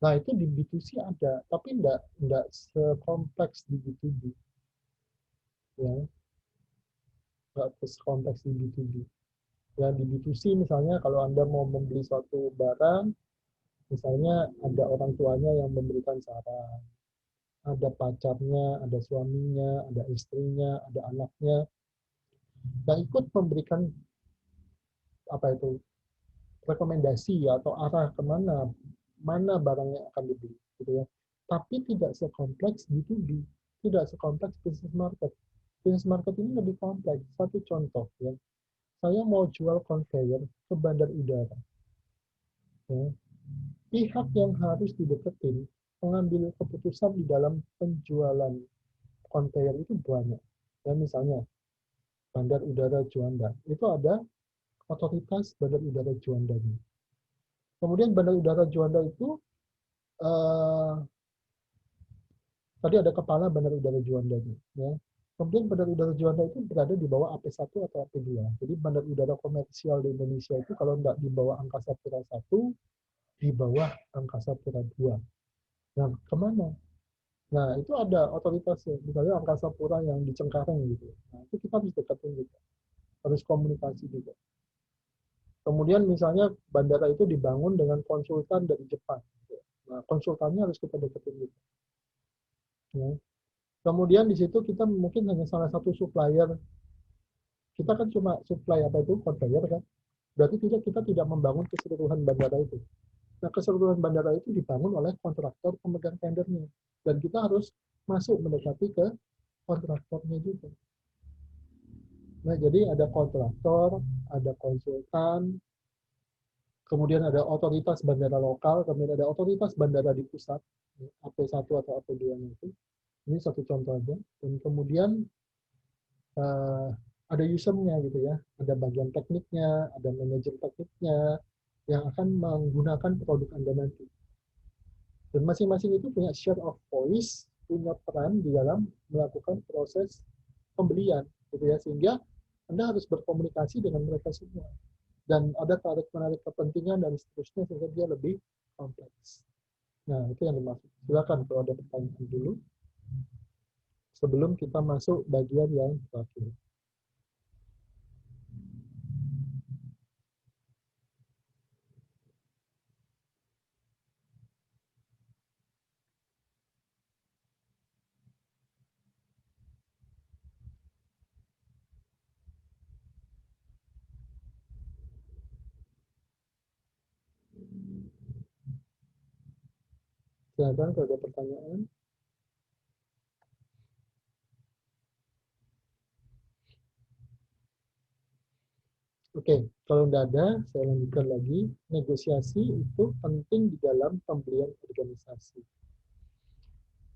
Nah, itu di B2C ada, tapi enggak sekompleks di B2B. Ya. Enggak sekompleks di B2B. Ya, di B2C misalnya kalau Anda mau membeli suatu barang, misalnya ada orang tuanya yang memberikan saran, ada pacarnya, ada suaminya, ada istrinya, ada anaknya, yang ikut memberikan apa itu rekomendasi atau arah kemana mana barang yang akan dibeli, gitu ya. Tapi tidak sekompleks B2B, tidak sekompleks business market. Business market ini lebih kompleks. Satu contoh ya, saya mau jual conveyor ke bandar udara. Ya. Pihak yang harus dideketin mengambil keputusan di dalam penjualan conveyor itu banyak. Ya, misalnya Bandar Udara Juanda, itu ada otoritas Bandar Udara Juanda. Kemudian Bandar Udara Juanda itu tadi ada kepala Bandar Udara Juanda. Ya. Kemudian Bandar Udara Juanda itu berada di bawah AP1 atau AP2. Jadi bandar udara komersial di Indonesia itu kalau tidak di bawah Angkasa Pura 1, di bawah Angkasa Pura 2. Nah, kemana? Nah, itu ada otoritasnya. Misalnya Angkasa Pura yang di Cengkareng gitu. Nah, itu kita harus deketin juga. Harus komunikasi juga. Kemudian misalnya bandara itu dibangun dengan konsultan dari Jepang. Nah, konsultannya harus kita deketin juga. Ya. Kemudian di situ kita mungkin hanya salah satu supplier Kita kan cuma supply apa itu conveyor kan. Berarti kita tidak membangun keseluruhan bandara itu. Nah, keseluruhan bandara itu dibangun oleh kontraktor pemegang tendernya. Dan kita harus masuk mendekati ke kontraktornya juga. Nah, jadi ada kontraktor, ada konsultan, kemudian ada otoritas bandara lokal, kemudian ada otoritas bandara di pusat, AP1 atau AP2 itu. Ini satu contoh aja. Dan kemudian ada usernya gitu ya, ada bagian tekniknya, ada manajer tekniknya yang akan menggunakan produk Anda nanti. Dan masing-masing itu punya share of voice, punya peran di dalam melakukan proses pembelian, gitu ya, sehingga Anda harus berkomunikasi dengan mereka semua. Dan ada tarik-menarik kepentingan dan seterusnya sehingga dia lebih kompleks. Nah, itu yang dimaksud. Silakan kalau ada pertanyaan dulu sebelum kita masuk bagian yang terakhir. Silakan kalau ada pertanyaan. Oke, kalau tidak ada, saya lanjutkan lagi. Negosiasi itu penting di dalam pembelian organisasi.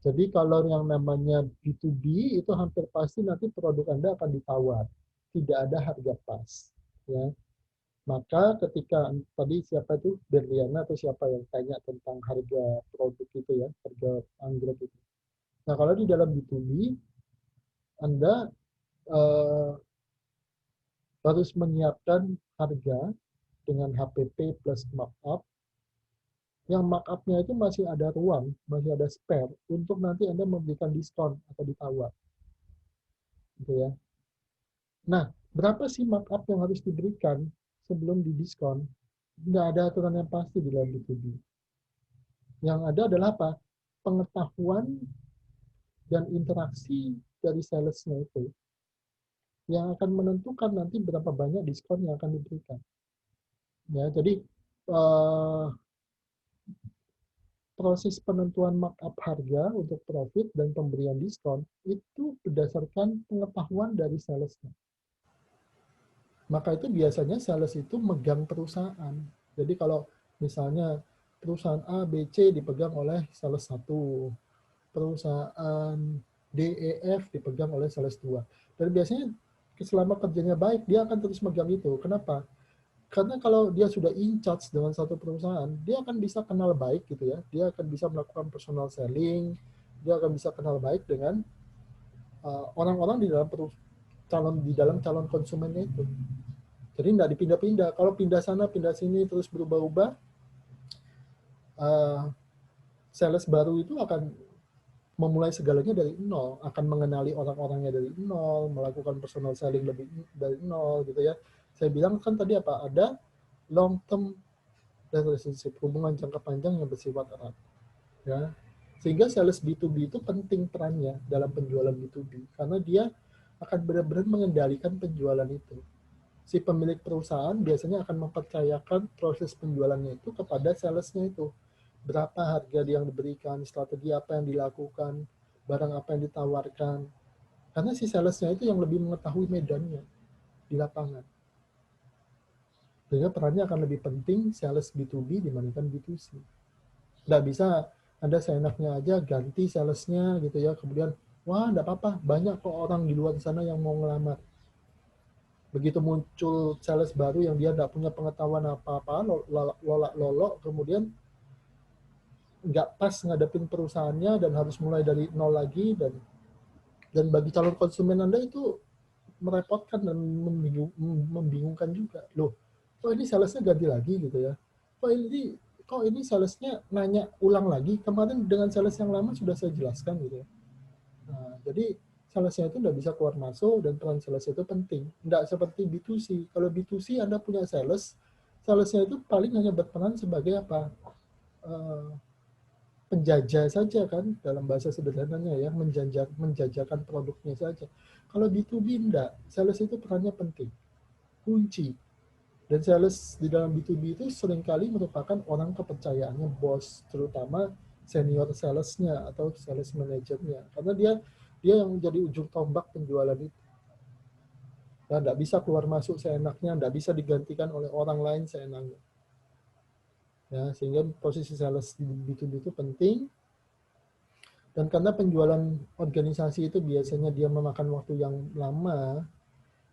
Jadi kalau yang namanya B2B itu hampir pasti nanti produk Anda akan ditawar. Tidak ada harga pas. Ya. Maka ketika tadi siapa itu Berliana atau siapa yang tanya tentang harga produk itu ya, harga anggrek itu. Nah kalau di dalam B2B, Anda harus menyiapkan harga dengan HPP plus markup, yang markup-nya itu masih ada ruang, masih ada spare untuk nanti Anda memberikan diskon atau ditawar. Gitu ya. Nah, berapa sih markup yang harus diberikan sebelum didiskon? Nggak ada aturan yang pasti di dalam B2B. Yang ada adalah apa? Pengetahuan dan interaksi dari salesnya itu yang akan menentukan nanti berapa banyak diskon yang akan diberikan. Ya, jadi proses penentuan markup harga untuk profit dan pemberian diskon itu berdasarkan pengetahuan dari salesnya. Maka itu biasanya sales itu megang perusahaan. Jadi kalau misalnya perusahaan A, B, C dipegang oleh sales 1, perusahaan D, E, F dipegang oleh sales 2. Dan biasanya selama kerjanya baik, dia akan terus megang itu. Kenapa? Karena kalau dia sudah in charge dengan satu perusahaan, dia akan bisa kenal baik gitu ya. Dia akan bisa melakukan personal selling, dia akan bisa kenal baik dengan orang-orang di dalam calon konsumennya itu. Jadi tidak dipindah-pindah. Kalau pindah sana, pindah sini, terus berubah-ubah, sales baru itu akan memulai segalanya dari nol, akan mengenali orang-orangnya dari nol, melakukan personal selling lebih dari nol gitu ya. Saya bilang kan tadi apa? Ada long term relationship, hubungan jangka panjang yang bersifat erat. Ya. Sehingga sales B2B itu penting perannya dalam penjualan B2B karena dia akan benar-benar mengendalikan penjualan itu. Si pemilik perusahaan biasanya akan mempercayakan proses penjualannya itu kepada salesnya itu. Berapa harga yang diberikan, strategi apa yang dilakukan, barang apa yang ditawarkan. Karena si salesnya itu yang lebih mengetahui medannya di lapangan. Sehingga perannya akan lebih penting sales B2B dibandingkan B2C. Nggak bisa Anda seenaknya aja ganti salesnya gitu ya, kemudian, wah nggak apa-apa, banyak kok orang di luar sana yang mau ngelamar. Begitu muncul sales baru yang dia nggak punya pengetahuan apa-apa, lolak-lolok, kemudian nggak pas ngadepin perusahaannya dan harus mulai dari nol lagi, dan bagi calon konsumen Anda itu merepotkan dan membingungkan juga. Loh, kok ini salesnya ganti lagi gitu ya? Kok ini salesnya nanya ulang lagi? Kemarin dengan sales yang lama sudah saya jelaskan gitu ya. Nah, jadi salesnya itu nggak bisa keluar masuk dan peran sales itu penting. Nggak seperti B2C. Kalau B2C Anda punya salesnya itu paling hanya berperan sebagai apa? penjajah saja kan, dalam bahasa sederhananya ya, menjajakan produknya saja. Kalau B2B enggak, sales itu perannya penting, kunci. Dan sales di dalam B2B itu seringkali merupakan orang kepercayaannya bos, terutama senior salesnya atau sales manajernya, karena dia yang menjadi ujung tombak penjualan itu. Dan enggak bisa keluar masuk seenaknya, enggak bisa digantikan oleh orang lain seenaknya. Ya, sehingga posisi sales di B2B itu penting. Dan karena penjualan organisasi itu biasanya dia memakan waktu yang lama,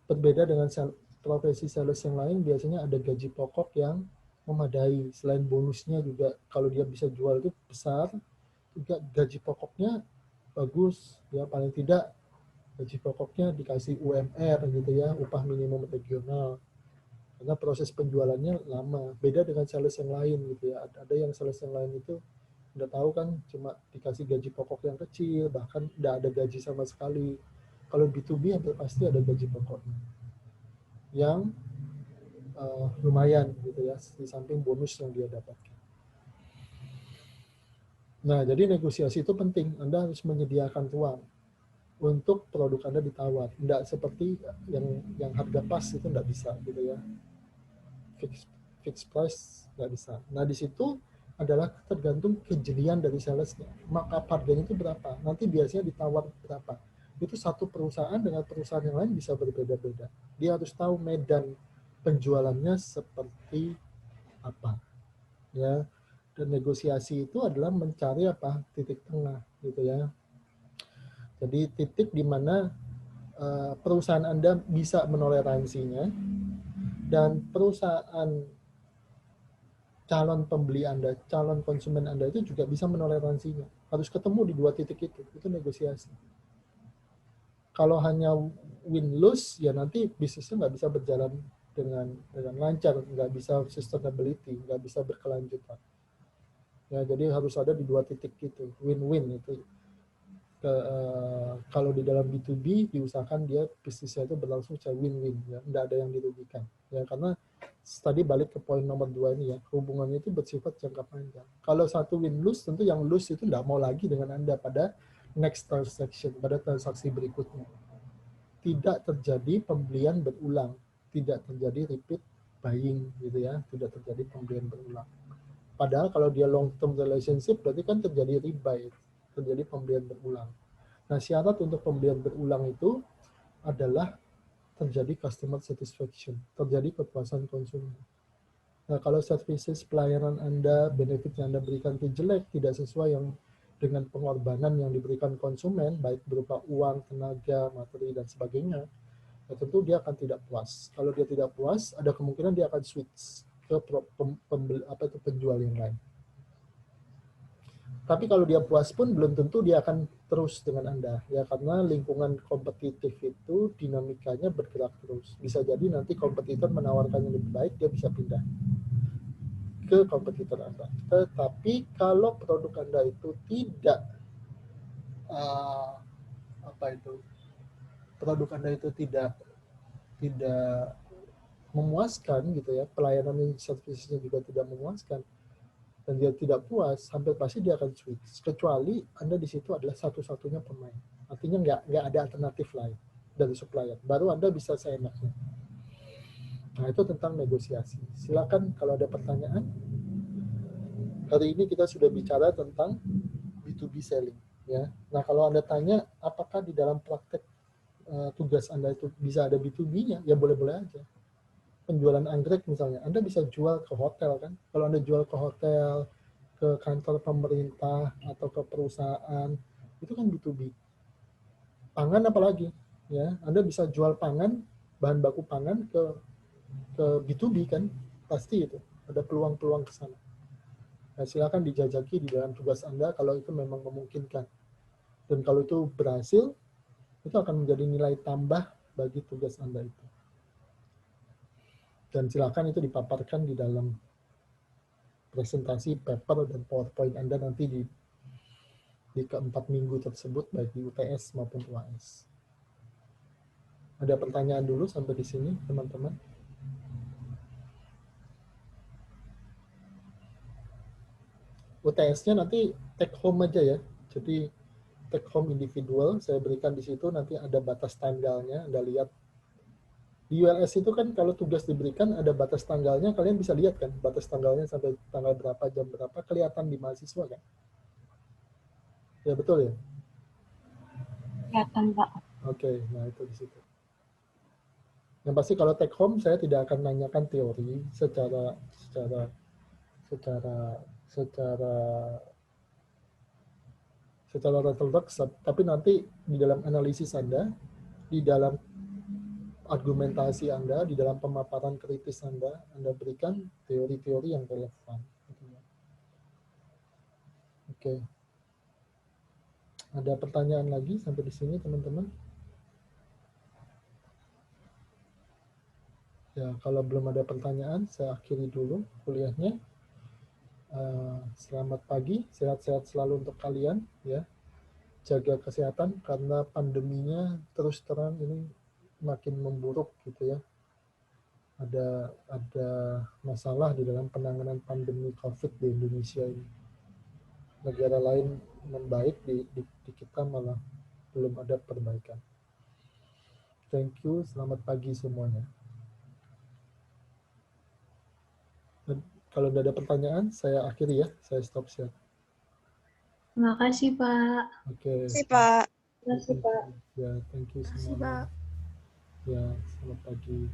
berbeda dengan profesi sales yang lain, biasanya ada gaji pokok yang memadai. Selain bonusnya juga, kalau dia bisa jual itu besar, juga gaji pokoknya bagus. Ya, paling tidak gaji pokoknya dikasih UMR gitu ya, upah minimum regional. Karena proses penjualannya lama. Beda dengan sales yang lain gitu ya. Ada yang sales yang lain itu udah tahu kan, cuma dikasih gaji pokok yang kecil, bahkan nggak ada gaji sama sekali. Kalau B2B hampir pasti ada gaji pokoknya yang lumayan gitu ya, di samping bonus yang dia dapatkan. Nah, jadi negosiasi itu penting. Anda harus menyediakan ruang untuk produk Anda ditawar. Nggak seperti yang harga pas itu nggak bisa gitu ya. Fixed price nggak bisa. Nah, di situ adalah tergantung kejelian dari salesnya. Maka harganya itu berapa? Nanti biasanya ditawar berapa. Itu satu perusahaan dengan perusahaan yang lain bisa berbeda-beda. Dia harus tahu medan penjualannya seperti apa. Ya. Dan negosiasi itu adalah mencari apa? Titik tengah gitu ya. Jadi titik di mana perusahaan Anda bisa menoleransinya dan perusahaan calon pembeli Anda, calon konsumen Anda itu juga bisa menoleransinya. Harus ketemu di dua titik itu negosiasi. Kalau hanya win-lose, ya nanti bisnisnya nggak bisa berjalan dengan lancar, nggak bisa sustainability, nggak bisa berkelanjutan. Ya, jadi harus ada di dua titik itu, win-win itu. Kalau di dalam B2B diusahakan dia bisnisnya itu berlangsung secara win-win, ya, nggak ada yang dirugikan. Ya, karena tadi balik ke poin nomor 2 ini ya, hubungannya itu bersifat jangka panjang. Kalau satu win-lose, tentu yang lose itu nggak mau lagi dengan Anda pada next transaction, pada transaksi berikutnya. Tidak terjadi pembelian berulang, tidak terjadi repeat buying gitu ya, tidak terjadi pembelian berulang. Padahal kalau dia long term relationship berarti kan terjadi rebuy, terjadi pembelian berulang. Nah, syarat untuk pembelian berulang itu adalah terjadi customer satisfaction, terjadi kepuasan konsumen. Nah, kalau services pelayanan Anda, benefit yang Anda berikan itu jelek, tidak sesuai yang dengan pengorbanan yang diberikan konsumen, baik berupa uang, tenaga, materi, dan sebagainya, ya tentu dia akan tidak puas. Kalau dia tidak puas, ada kemungkinan dia akan switch ke penjual yang lain. Tapi kalau dia puas pun belum tentu dia akan terus dengan Anda, ya, karena lingkungan kompetitif itu dinamikanya bergerak terus. Bisa jadi nanti kompetitor menawarkan yang lebih baik, dia bisa pindah ke kompetitor Anda. Tetapi kalau produk Anda itu tidak produk Anda itu tidak memuaskan gitu ya, pelayanan servisnya juga tidak memuaskan, dan dia tidak puas, hampir pasti dia akan switch. Kecuali Anda di situ adalah satu-satunya pemain. Artinya nggak ada alternatif lain dari supplier. Baru Anda bisa seenaknya. Nah, itu tentang negosiasi. Silakan kalau ada pertanyaan. Hari ini kita sudah bicara tentang B2B selling. Ya. Nah, kalau Anda tanya apakah di dalam praktek tugas Anda itu bisa ada B2B-nya, ya boleh-boleh aja. Penjualan anggrek misalnya, Anda bisa jual ke hotel kan. Kalau Anda jual ke hotel, ke kantor pemerintah atau ke perusahaan, itu kan B2B. Pangan apalagi, ya, Anda bisa jual pangan, bahan baku pangan ke B2B kan, pasti itu ada peluang-peluang ke sana. Nah, silakan dijajaki di dalam tugas Anda kalau itu memang memungkinkan. Dan kalau itu berhasil, itu akan menjadi nilai tambah bagi tugas Anda itu. Dan silakan itu dipaparkan di dalam presentasi, paper, dan PowerPoint Anda nanti di keempat minggu tersebut, baik di UTS maupun UAS. Ada pertanyaan dulu sampai di sini, teman-teman? UTS-nya nanti take home aja ya. Jadi take home individual saya berikan di situ, nanti ada batas tanggalnya. Anda lihat di ULS itu kan kalau tugas diberikan ada batas tanggalnya, kalian bisa lihat kan batas tanggalnya sampai tanggal berapa, jam berapa, kelihatan di mahasiswa kan? Ya betul ya. Kelihatan, Pak. Oke, nah itu di situ. Yang pasti kalau take home saya tidak akan nanyakan teori secara ortodoks, tapi nanti di dalam analisis Anda, di dalam argumentasi Anda, di dalam pemaparan kritis Anda berikan teori-teori yang relevan. Oke. Ada pertanyaan lagi sampai di sini, teman-teman? Ya, kalau belum ada pertanyaan, saya akhiri dulu kuliahnya. Selamat pagi, sehat-sehat selalu untuk kalian, ya. Jaga kesehatan karena pandeminya terus terang ini makin memburuk gitu ya. Ada masalah di dalam penanganan pandemi COVID di Indonesia ini. Negara lain membaik, di kita malah belum ada perbaikan. Thank you, selamat pagi semuanya. Dan kalau tidak ada pertanyaan, saya akhiri ya, saya stop share. Terima kasih, Pak. Oke. Terima kasih, Pak. Terima kasih, Pak. Ya, thank you semuanya. Ya, selamat pagi.